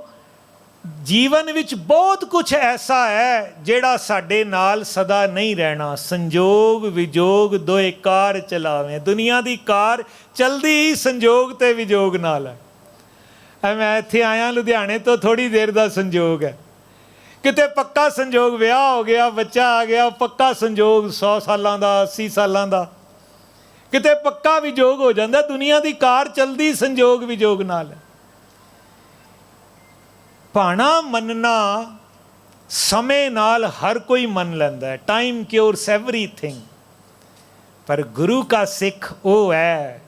ਜੀਵਨ ਵਿੱਚ ਬਹੁਤ ਕੁਝ ਐਸਾ ਹੈ ਜਿਹੜਾ ਸਾਡੇ ਨਾਲ ਸਦਾ ਨਹੀਂ ਰਹਿਣਾ। ਸੰਜੋਗ ਵਿਜੋਗ ਦੋਏ ਕਾਰ ਚਲਾਵੇਂ। ਦੁਨੀਆ ਦੀ ਕਾਰ ਚਲਦੀ ਹੀ ਸੰਜੋਗ ਤੇ ਵਿਜੋਗ ਨਾਲ ਹੈ। ਮੈਂ ਇੱਥੇ ਆਇਆ ਲੁਧਿਆਣੇ ਤੋਂ, ਥੋੜ੍ਹੀ ਦੇਰ ਦਾ ਸੰਜੋਗ ਹੈ। ਕਿਤੇ ਪੱਕਾ ਸੰਜੋਗ, ਵਿਆਹ ਹੋ ਗਿਆ, ਬੱਚਾ ਆ ਗਿਆ, ਪੱਕਾ ਸੰਜੋਗ 100 ਸਾਲਾਂ ਦਾ, 80 ਸਾਲਾਂ ਦਾ। ਕਿਤੇ ਪੱਕਾ ਵਿਜੋਗ ਹੋ ਜਾਂਦਾ। ਦੁਨੀਆ ਦੀ ਕਾਰ ਚਲਦੀ ਸੰਜੋਗ ਵਿਜੋਗ ਨਾਲ ਹੈ। ਭਾਣਾ ਮੰਨਣਾ ਸਮੇਂ ਨਾਲ ਹਰ ਕੋਈ ਮੰਨ ਲੈਂਦਾ ਹੈ। Time cures everything. ਪਰ ਗੁਰੂ ਕਾ ਸਿੱਖ ਉਹ ਹੈ,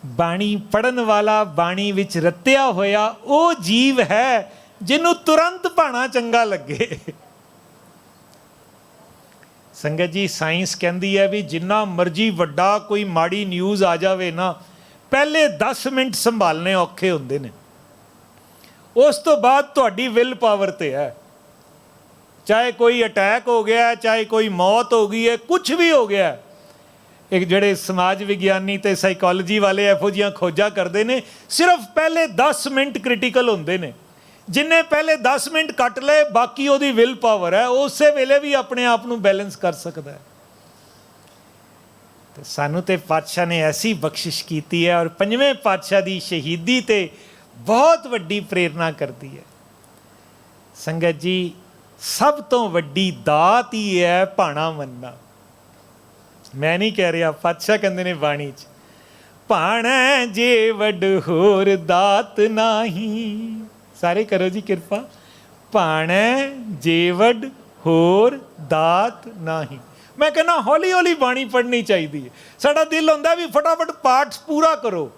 ਬਾਣੀ ਪੜ੍ਹਨ ਵਾਲਾ, ਬਾਣੀ ਵਿੱਚ ਰਤਿਆ ਹੋਇਆ ਉਹ ਜੀਵ ਹੈ ਜਿਹਨੂੰ ਤੁਰੰਤ ਭਾਣਾ ਚੰਗਾ ਲੱਗੇ। ਸੰਗਤ ਜੀ, ਸਾਇੰਸ ਕਹਿੰਦੀ ਹੈ ਵੀ ਜਿੰਨਾ ਮਰਜ਼ੀ ਵੱਡਾ ਕੋਈ ਮਾੜੀ ਨਿਊਜ਼ ਆ ਜਾਵੇ ਨਾ, ਪਹਿਲੇ 10 ਮਿੰਟ ਸੰਭਾਲਣੇ ਔਖੇ ਹੁੰਦੇ ਨੇ। ਉਸ ਤੋਂ ਬਾਅਦ ਤੁਹਾਡੀ ਵਿਲ ਪਾਵਰ 'ਤੇ ਹੈ। ਚਾਹੇ ਕੋਈ ਅਟੈਕ ਹੋ ਗਿਆ, ਚਾਹੇ ਕੋਈ ਮੌਤ ਹੋ ਗਈ ਹੈ, ਕੁਛ ਵੀ ਹੋ ਗਿਆ। ਇੱਕ ਜਿਹੜੇ ਸਮਾਜ ਵਿਗਿਆਨੀ ਅਤੇ ਸਾਈਕੋਲੋਜੀ ਵਾਲੇ ਇਹੋ ਜਿਹੀਆਂ ਖੋਜਾਂ ਕਰਦੇ ਨੇ, ਸਿਰਫ ਪਹਿਲੇ 10 ਮਿੰਟ ਕ੍ਰਿਟੀਕਲ ਹੁੰਦੇ ਨੇ। ਜਿੰਨੇ ਪਹਿਲੇ 10 ਮਿੰਟ ਕੱਟ ਲਏ, ਬਾਕੀ ਉਹਦੀ ਵਿਲ ਪਾਵਰ ਹੈ, ਉਸੇ ਵੇਲੇ ਵੀ ਆਪਣੇ ਆਪ ਨੂੰ ਬੈਲੈਂਸ ਕਰ ਸਕਦਾ ਹੈ। ਤੇ ਸਾਨੂੰ ਤੇ ਪਾਤਸ਼ਾਹ ਨੇ ਐਸੀ ਬਖਸ਼ਿਸ਼ ਕੀਤੀ ਹੈ, ਔਰ 5ਵੇਂ ਪਾਤਸ਼ਾਹ ਦੀ ਸ਼ਹੀਦੀ ਤੇ ਬਹੁਤ ਵੱਡੀ ਪ੍ਰੇਰਨਾ ਕਰਦੀ ਹੈ। ਸੰਗਤ ਜੀ, ਸਭ ਤੋਂ ਵੱਡੀ ਦਾਤ ਹੀ ਹੈ ਭਾਣਾ ਮੰਨਣਾ। ਮੈਂ ਨਹੀਂ ਕਹਿ ਰਿਹਾ, ਪਾਤਸ਼ਾਹ ਕਹਿੰਦੇ ਨੇ ਬਾਣੀ 'ਚ, ਭਾਣਾ ਜੇ ਵੱਡ ਹੋਰ ਦਾਤ ਨਾਹੀਂ। ਸਾਰੇ ਕਰੋ ਜੀ ਕਿਰਪਾ। ਭਾਣਾ ਜੇ ਵੱਡ ਹੋਰ ਦਾਤ ਨਾਹੀਂ। ਮੈਂ ਕਹਿੰਦਾ ਹੌਲੀ ਹੌਲੀ ਬਾਣੀ ਪੜ੍ਹਨੀ ਚਾਹੀਦੀ ਹੈ। ਸਾਡਾ ਦਿਲ ਹੁੰਦਾ ਵੀ ਫਟਾਫਟ ਪਾਠ ਪੂਰਾ ਕਰੋ।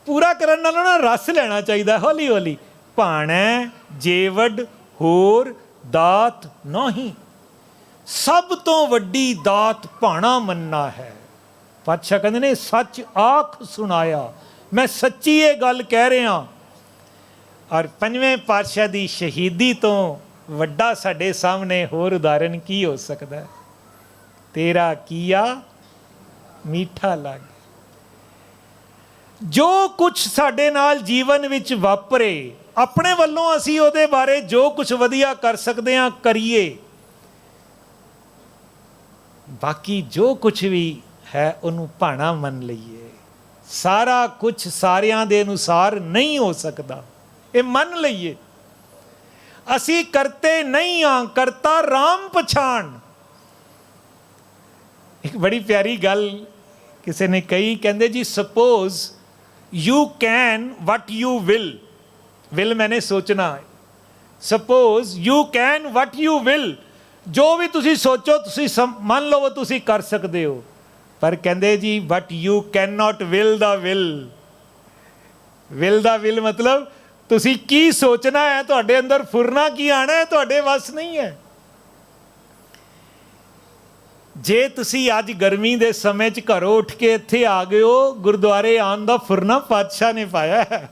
ਪੂਰਾ ਕਰਨ ਨਾਲੋਂ ਨਾ ਰਸ ਲੈਣਾ ਚਾਹੀਦਾ, ਹੌਲੀ ਹੌਲੀ। ਭਾਣਾ ਜੇ ਵੱਡ ਹੋਰ ਦਾਤ ਨਾਹੀਂ। ਸਭ ਤੋਂ ਵੱਡੀ ਦਾਤ ਭਾਣਾ ਮੰਨਣਾ ਹੈ। ਪਾਤਸ਼ਾਹ ਕਹਿੰਦੇ ਨੇ, ਸੱਚ ਆਖ ਸੁਣਾਇਆ। ਮੈਂ ਸੱਚੀ ਇਹ ਗੱਲ ਕਹਿ ਰਿਹਾ। ਔਰ 5ਵੇਂ ਪਾਤਸ਼ਾਹ ਦੀ ਸ਼ਹੀਦੀ ਤੋਂ ਵੱਡਾ ਸਾਡੇ ਸਾਹਮਣੇ ਹੋਰ ਉਦਾਹਰਨ ਕੀ ਹੋ ਸਕਦਾ ਹੈ? ਤੇਰਾ ਕੀਆ ਮੀਠਾ ਲੱਗੇ। ਜੋ ਕੁਛ ਸਾਡੇ ਨਾਲ ਜੀਵਨ ਵਿੱਚ ਵਾਪਰੇ, ਆਪਣੇ ਵੱਲੋਂ ਅਸੀਂ ਉਹਦੇ ਬਾਰੇ ਜੋ ਕੁਛ ਵਧੀਆ ਕਰ ਸਕਦੇ ਹਾਂ ਕਰੀਏ। ਬਾਕੀ ਜੋ ਕੁਛ ਵੀ ਹੈ ਉਹਨੂੰ ਭਾਣਾ ਮੰਨ ਲਈਏ। ਸਾਰਾ ਕੁਛ ਸਾਰਿਆਂ ਦੇ ਅਨੁਸਾਰ ਨਹੀਂ ਹੋ ਸਕਦਾ, ਇਹ ਮੰਨ ਲਈਏ। ਅਸੀਂ ਕਰਤੇ ਨਹੀਂ ਹਾਂ, ਕਰਤਾ ਰਾਮ ਪਛਾਣ। ਇੱਕ ਬੜੀ ਪਿਆਰੀ ਗੱਲ ਕਿਸੇ ਨੇ ਕਹੀ, ਕਹਿੰਦੇ ਜੀ, suppose you can what you will. Will ਮੈਨੇ ਸੋਚਣਾ। Suppose you can what you will. ਜੋ ਵੀ ਤੁਸੀਂ ਸੋਚੋ, ਤੁਸੀਂ ਮੰਨ ਲਓ ਤੁਸੀਂ ਕਰ ਸਕਦੇ ਹੋ। ਪਰ ਕਹਿੰਦੇ ਜੀ, but you can not will the will. Will the will ਮਤਲਬ ਤੁਸੀਂ ਕੀ ਸੋਚਣਾ ਹੈ, ਤੁਹਾਡੇ ਅੰਦਰ ਫੁਰਨਾ ਕੀ ਆਣਾ ਹੈ, ਤੁਹਾਡੇ ਵੱਸ ਨਹੀਂ ਹੈ। ਜੇ ਤੁਸੀਂ ਅੱਜ ਗਰਮੀ ਦੇ ਸਮੇਂ 'ਚ ਘਰੋਂ ਉੱਠ ਕੇ ਇੱਥੇ ਆ ਗਏ ਹੋ, ਗੁਰਦੁਆਰੇ ਆਉਣ ਦਾ ਫੁਰਨਾ ਪਾਤਸ਼ਾਹ ਨੇ ਪਾਇਆ ਹੈ।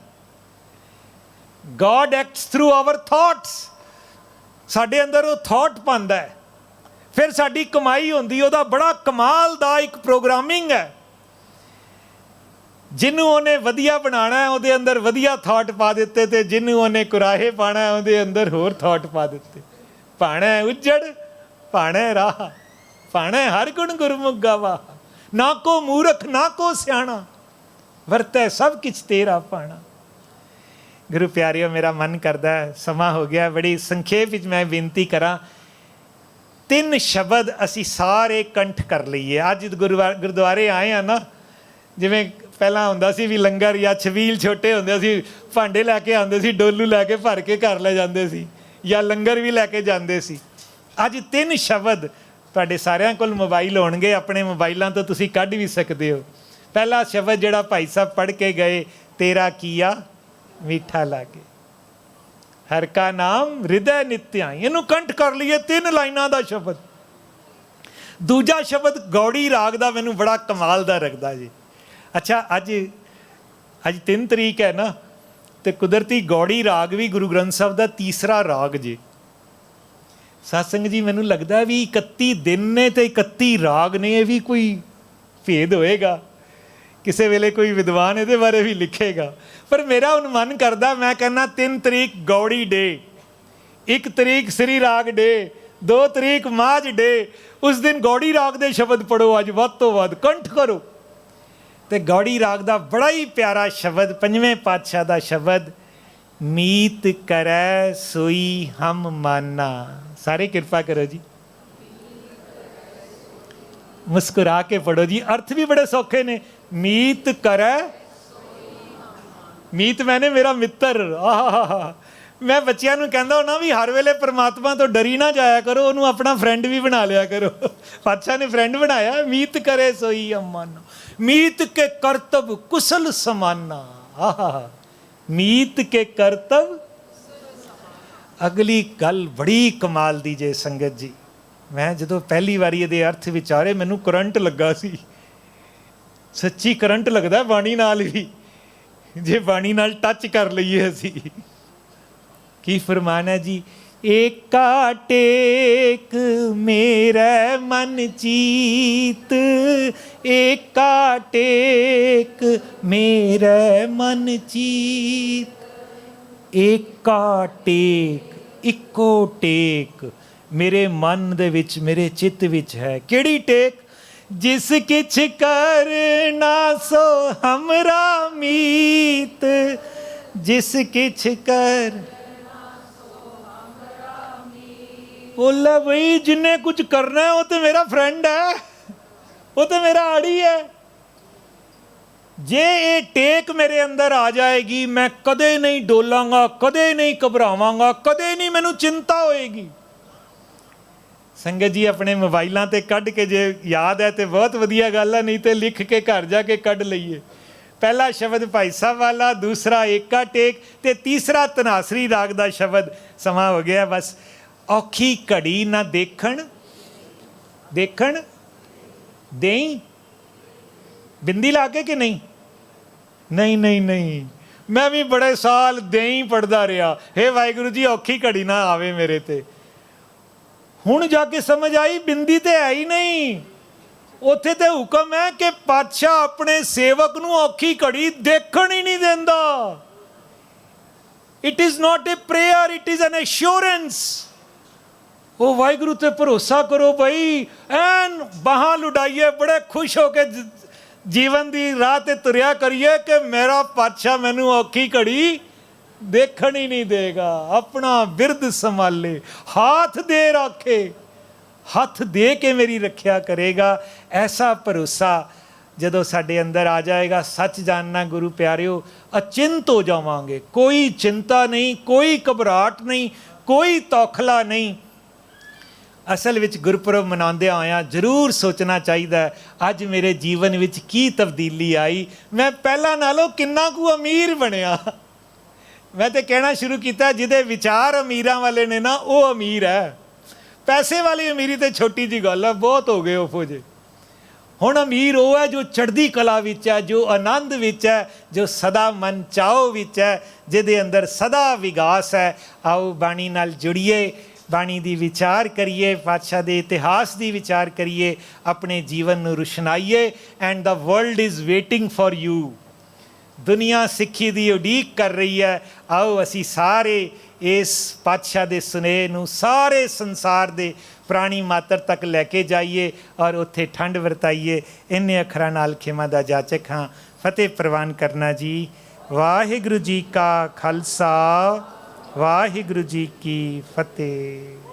God acts through our thoughts। ਸਾਡੇ ਅੰਦਰ ਉਹ ਥਾਟ ਪਾਉਂਦਾ ਹੈ, ਫਿਰ ਸਾਡੀ ਕਮਾਈ ਹੁੰਦੀ। ਉਹਦਾ ਬੜਾ ਕਮਾਲ ਦਾ ਇੱਕ ਪ੍ਰੋਗਰਾਮਿੰਗ ਹੈ। ਜਿਹਨੂੰ ਉਹਨੇ ਵਧੀਆ ਬਣਾਉਣਾ ਉਹਦੇ ਅੰਦਰ ਵਧੀਆ ਥਾਟ ਪਾ ਦਿੱਤੇ, ਤੇ ਜਿਹਨੂੰ ਉਹਨੇ ਕੁਰਾਹੇ ਪਾਉਣਾ ਉਹਦੇ ਅੰਦਰ ਹੋਰ ਥਾਟ ਪਾ ਦਿੱਤੇ। ਭਾਣਾ ਉੱਜੜ, ਭਾਣਾ ਰਾਹ, ਭਾਣਾ ਹਰ ਗੁਣ ਗੁਰਮੁਖ ਗਾਵਾ। ਨਾ ਕੋ ਮੂਰਖ ਨਾ ਕੋ ਸਿਆਣਾ, ਵਰਤੈ ਸਭ ਕਿਛ ਤੇਰਾ ਭਾਣਾ। ਗੁਰੂ ਪਿਆਰਿਓ, ਮੇਰਾ ਮਨ ਕਰਦਾ, ਸਮਾਂ ਹੋ ਗਿਆ, ਬੜੀ ਸੰਖੇਪ ਵਿੱਚ ਮੈਂ ਬੇਨਤੀ ਕਰਾਂ। 3 ਸ਼ਬਦ ਅਸੀਂ ਸਾਰੇ ਕੰਠ ਕਰ ਲਈਏ। ਅੱਜ ਗੁਰਦੁਆਰੇ ਆਏ ਆ ਨਾ, ਜਿਵੇਂ ਪਹਿਲਾਂ ਹੁੰਦਾ ਸੀ ਵੀ ਲੰਗਰ ਜਾਂ ਛਬੀਲ ਛੋਟੇ ਹੁੰਦੇ ਸੀ, ਭਾਂਡੇ ਲੈ ਕੇ ਆਉਂਦੇ ਸੀ, ਡੋਲੂ ਲੈ ਕੇ ਭਰ ਕੇ ਘਰ ਲੈ ਜਾਂਦੇ ਸੀ, ਜਾਂ ਲੰਗਰ ਵੀ ਲੈ ਕੇ ਜਾਂਦੇ ਸੀ। ਅੱਜ 3 ਸ਼ਬਦ ਤੁਹਾਡੇ ਸਾਰਿਆਂ ਕੋਲ ਮੋਬਾਈਲ ਹੋਣਗੇ, ਆਪਣੇ ਮੋਬਾਈਲਾਂ ਤੋਂ ਤੁਸੀਂ ਕੱਢ ਵੀ ਸਕਦੇ ਹੋ। ਪਹਿਲਾ ਸ਼ਬਦ ਜਿਹੜਾ ਭਾਈ ਸਾਹਿਬ ਪੜ੍ਹ ਕੇ ਗਏ, ਤੇਰਾ ਕੀਆ ਮੀਠਾ ਲਾਗੇ, ਹਰ ਕਾ ਨਾਮ ਹਿਰਦੈ ਨਿਤਿਆਈ। ਇਹਨੂੰ ਕੰਠ ਕਰ ਲਈਏ, 3 ਲਾਈਨਾਂ ਦਾ ਸ਼ਬਦ। ਦੂਜਾ ਸ਼ਬਦ ਗੌੜੀ ਰਾਗ ਦਾ ਮੈਨੂੰ ਬੜਾ ਕਮਾਲ ਦਾ ਲੱਗਦਾ ਜੀ। ਅੱਛਾ, ਅੱਜ 3 ਤਰੀਕ ਹੈ ਨਾ, ਤੇ ਕੁਦਰਤੀ ਗੌੜੀ ਰਾਗ ਵੀ ਗੁਰੂ ਗ੍ਰੰਥ ਸਾਹਿਬ ਦਾ ਤੀਸਰਾ ਰਾਗ ਜੀ। ਸਤਸੰਗ ਜੀ ਮੈਨੂੰ ਲੱਗਦਾ ਵੀ 31 ਦਿਨ ਨੇ ਤੇ 31 ਰਾਗ ਨੇ, ਇਹ ਵੀ ਕੋਈ ਭੇਦ ਹੋਏਗਾ। ਕਿਸੇ ਵੇਲੇ ਕੋਈ ਵਿਦਵਾਨ ਇਹਦੇ ਬਾਰੇ ਵੀ ਲਿਖੇਗਾ। ਪਰ ਮੇਰਾ ਹੁਣ ਮਨ ਕਰਦਾ, ਮੈਂ ਕਹਿੰਦਾ 3 ਤਰੀਕ ਗੌੜੀ ਡੇ, 1 ਤਰੀਕ ਸ੍ਰੀ ਰਾਗ ਡੇ, 2 ਤਰੀਕ ਮਾਝ ਡੇ। ਉਸ ਦਿਨ ਗੌੜੀ ਰਾਗ ਦੇ ਸ਼ਬਦ ਪੜ੍ਹੋ, ਅੱਜ ਵੱਧ ਤੋਂ ਵੱਧ ਕੰਠ ਕਰੋ। ਤੇ ਗੌੜੀ ਰਾਗ ਦਾ ਬੜਾ ਹੀ ਪਿਆਰਾ ਸ਼ਬਦ, 5ਵੇਂ ਪਾਤਸ਼ਾਹ ਦਾ ਸ਼ਬਦ, ਮੀਤ ਕਰੈ ਸੋਈ ਹਮ ਮਾਨਾ। ਸਾਰੇ ਕਿਰਪਾ ਕਰੋ ਜੀ, ਮੁਸਕਰਾ ਕੇ ਪੜੋ ਜੀ, ਅਰਥ ਵੀ ਬੜੇ ਸੌਖੇ ਨੇ। ਮੀਤ ਕਰੈ, ਮੀਤ ਮੈਨੇ ਮੇਰਾ ਮਿੱਤਰ। ਆਹ, ਮੈਂ ਬੱਚਿਆਂ ਨੂੰ ਕਹਿੰਦਾ ਹੁੰਦਾ ਵੀ ਹਰ ਵੇਲੇ ਪਰਮਾਤਮਾ ਤੋਂ ਡਰੀ ਨਾ ਜਾਇਆ ਕਰੋ, ਉਹਨੂੰ ਆਪਣਾ ਫਰੈਂਡ ਵੀ ਬਣਾ ਲਿਆ ਕਰੋ। ਪਾਤਸ਼ਾਹ ਨੇ ਫਰੈਂਡ ਬਣਾਇਆ। ਮੀਤ ਕਰੇ ਸੋਈ ਹਮ ਮਾਨਾ, ਮੀਤ ਕੇ ਕਰਤਬ ਕੁਸਲ ਸਮਾਨਾ। ਆਹ, ਮੀਤ ਕੇ ਕਰਤਬ। ਅਗਲੀ ਗੱਲ ਬੜੀ ਕਮਾਲ ਦੀ ਜੇ ਸੰਗਤ ਜੀ, ਮੈਂ ਜਦੋਂ ਪਹਿਲੀ ਵਾਰੀ ਇਹਦੇ ਅਰਥ ਵਿਚਾਰੇ, ਮੈਨੂੰ ਕਰੰਟ ਲੱਗਾ ਸੀ। ਸੱਚੀ ਕਰੰਟ ਲੱਗਦਾ ਬਾਣੀ ਨਾਲ ਵੀ, ਜੇ ਬਾਣੀ ਨਾਲ ਟੱਚ ਕਰ ਲਈਏ ਅਸੀਂ। ਕੀ ਫਰਮਾਨ ਹੈ ਜੀ? ਏਕਾ ਟੇਕ ਮੇਰੇ ਮਨ ਚੀਤ, ਏਕਾ ਟੇਕ ਮੇਰੇ ਮਨ ਚੀਤ। ਏਕਾ ਟੇਕ, ਇੱਕੋ ਟੇਕ ਮੇਰੇ ਮਨ ਦੇ ਵਿੱਚ, ਮੇਰੇ ਚਿੱਤ ਵਿੱਚ ਹੈ। ਕਿਹੜੀ ਟੇਕ? ਜਿਸ ਕਿਛ ਕਰਨਾ ਸੋ ਹਮਰਾ ਮੀਤ, ਜਿਸ ਕਿਛ ਕਰ। ਬੋਲਾ ਬਈ ਜਿੰਨੇ ਕੁਝ ਕਰਨਾ ਉਹ ਤੇ ਮੇਰਾ ਫਰੈਂਡ ਹੈ, ਉਹ ਤੇ ਮੇਰਾ ਆੜੀ ਹੈ। ਜੇ ਇਹ ਟੇਕ ਮੇਰੇ ਅੰਦਰ ਆ ਜਾਏਗੀ, ਮੈਂ ਕਦੇ ਨਹੀਂ ਡੋਲਾਂਗਾ, ਕਦੇ ਨਹੀਂ ਘਬਰਾਵਾਂਗਾ, ਕਦੇ ਨਹੀਂ ਮੈਨੂੰ ਚਿੰਤਾ ਹੋਏਗੀ। ਸੰਗਤ ਜੀ ਆਪਣੇ ਮੋਬਾਈਲਾਂ ਤੇ ਕੱਢ ਕੇ ਜੇ ਯਾਦ ਹੈ ਤੇ ਬਹੁਤ ਵਧੀਆ ਗੱਲ ਹੈ, ਨਹੀਂ ਤੇ ਲਿਖ ਕੇ ਘਰ ਜਾ ਕੇ ਕੱਢ ਲਈਏ। ਪਹਿਲਾ ਸ਼ਬਦ ਭਾਈ ਸਾਹਿਬ ਵਾਲਾ, ਦੂਸਰਾ ਏਕਾ ਟੇਕ, ਤੇ ਤੀਸਰਾ ਧਨਾਸਰੀ ਰਾਗ ਦਾ ਸ਼ਬਦ। ਸਮਾਂ ਹੋ ਗਿਆ ਬਸ। ਔਖੀ ਘੜੀ ਨਾ ਦੇਖਣ, ਦੇਖਣ ਦੇਈ। ਬਿੰਦੀ ਲਾ ਕੇ ਕਿ ਨਹੀਂ? ਨਹੀਂ ਨਹੀਂ ਨਹੀਂ, ਮੈਂ ਵੀ ਬੜੇ ਸਾਲ ਦੇਈ ਪੜ੍ਹਦਾ ਰਿਹਾ। ਹੇ ਵਾਹਿਗੁਰੂ ਜੀ, ਔਖੀ ਘੜੀ ਨਾ ਆਵੇ ਮੇਰੇ ਤੇ। ਹੁਣ ਜਾ ਕੇ ਸਮਝ ਆਈ ਬਿੰਦੀ ਤੇ ਹੈ ਹੀ ਨਹੀਂ। ਉੱਥੇ ਤੇ ਹੁਕਮ ਹੈ ਕਿ ਪਾਤਸ਼ਾਹ ਆਪਣੇ ਸੇਵਕ ਨੂੰ ਔਖੀ ਘੜੀ ਦੇਖਣ ਹੀ ਨਹੀਂ ਦਿੰਦਾ। It is not a prayer, it is an assurance. ਉਹ ਵਾਹਿਗੁਰੂ ਤੇ ਭਰੋਸਾ ਕਰੋ ਬਈ, ਐਨ ਬਾਹਾਂ ਲੁਡਾਈਏ, ਬੜੇ ਖੁਸ਼ ਹੋ ਕੇ ਜੀਵਨ ਦੀ ਰਾਹ ਤੇ ਤੁਰਿਆ ਕਰੀਏ ਕਿ ਮੇਰਾ ਪਾਤਸ਼ਾਹ ਮੈਨੂੰ ਔਖੀ ਘੜੀ ਦੇਖਣ ਹੀ ਨਹੀਂ ਦੇਗਾ। ਆਪਣਾ ਬਿਰਦ ਸੰਭਾਲੇ, ਹੱਥ ਦੇ ਰੱਖੇ, ਹੱਥ ਦੇ ਕੇ ਮੇਰੀ ਰੱਖਿਆ ਕਰੇਗਾ। ਐਸਾ ਭਰੋਸਾ ਜਦੋਂ ਸਾਡੇ ਅੰਦਰ ਆ ਜਾਏਗਾ, ਸੱਚ ਜਾਣਨਾ ਗੁਰੂ ਪਿਆਰਿਓ, ਅਚਿੰਤ ਹੋ ਜਾਵਾਂਗੇ। ਕੋਈ ਚਿੰਤਾ ਨਹੀਂ, ਕੋਈ ਘਬਰਾਹਟ ਨਹੀਂ, ਕੋਈ ਤੌਖਲਾ ਨਹੀਂ। ਅਸਲ ਵਿੱਚ ਗੁਰਪੁਰਬ ਮਨਾਉਂਦਿਆਂ ਹੋਇਆਂ ਜ਼ਰੂਰ ਸੋਚਣਾ ਚਾਹੀਦਾ, ਅੱਜ ਮੇਰੇ ਜੀਵਨ ਵਿੱਚ ਕੀ ਤਬਦੀਲੀ ਆਈ, ਮੈਂ ਪਹਿਲਾਂ ਨਾਲੋਂ ਕਿੰਨਾ ਕੁ ਅਮੀਰ ਬਣਿਆ। ਮੈਂ ਤਾਂ ਕਹਿਣਾ ਸ਼ੁਰੂ ਕੀਤਾ, ਜਿਹਦੇ ਵਿਚਾਰ ਅਮੀਰਾਂ ਵਾਲੇ ਨੇ ਨਾ, ਉਹ ਅਮੀਰ ਹੈ। ਪੈਸੇ ਵਾਲੀ ਅਮੀਰੀ ਤਾਂ ਛੋਟੀ ਜਿਹੀ ਗੱਲ ਹੈ, ਬਹੁਤ ਹੋ ਗਏ ਉਹੋ ਜਿਹੇ। ਹੁਣ ਅਮੀਰ ਉਹ ਹੈ ਜੋ ਚੜ੍ਹਦੀ ਕਲਾ ਵਿੱਚ ਹੈ, ਜੋ ਆਨੰਦ ਵਿੱਚ ਹੈ, ਜੋ ਸਦਾ ਮਨ ਚਾਓ ਵਿੱਚ ਹੈ, ਜਿਹਦੇ ਅੰਦਰ ਸਦਾ ਵਿਗਾਸ ਹੈ। ਆਓ ਬਾਣੀ ਨਾਲ ਜੁੜੀਏ, ਬਾਣੀ ਦੀ ਵਿਚਾਰ ਕਰੀਏ, ਪਾਤਸ਼ਾਹ ਦੇ ਇਤਿਹਾਸ ਦੀ ਵਿਚਾਰ ਕਰੀਏ, ਆਪਣੇ ਜੀਵਨ ਨੂੰ ਰੁਸ਼ਨਾਈਏ। And the world is waiting for you. ਦੁਨੀਆ ਸਿੱਖੀ ਦੀ ਉਡੀਕ ਕਰ ਰਹੀ ਹੈ। ਆਓ ਅਸੀਂ ਸਾਰੇ ਇਸ ਪਾਤਸ਼ਾਹ ਦੇ ਸੁਨੇਹੇ ਨੂੰ ਸਾਰੇ ਸੰਸਾਰ ਦੇ ਪ੍ਰਾਣੀ ਮਾਤਰ ਤੱਕ ਲੈ ਕੇ ਜਾਈਏ ਔਰ ਉੱਥੇ ਠੰਡ ਵਰਤਾਈਏ। ਇੰਨੇ ਅੱਖਰਾਂ ਨਾਲ ਖਿਮਾ ਦਾ ਜਾਚਕ ਹਾਂ। ਫਤਿਹ ਪ੍ਰਵਾਨ ਕਰਨਾ ਜੀ। ਵਾਹਿਗੁਰੂ ਜੀ ਕਾ ਖਾਲਸਾ, ਵਾਹਿਗੁਰੂ ਜੀ ਕੀ ਫਤਿਹ।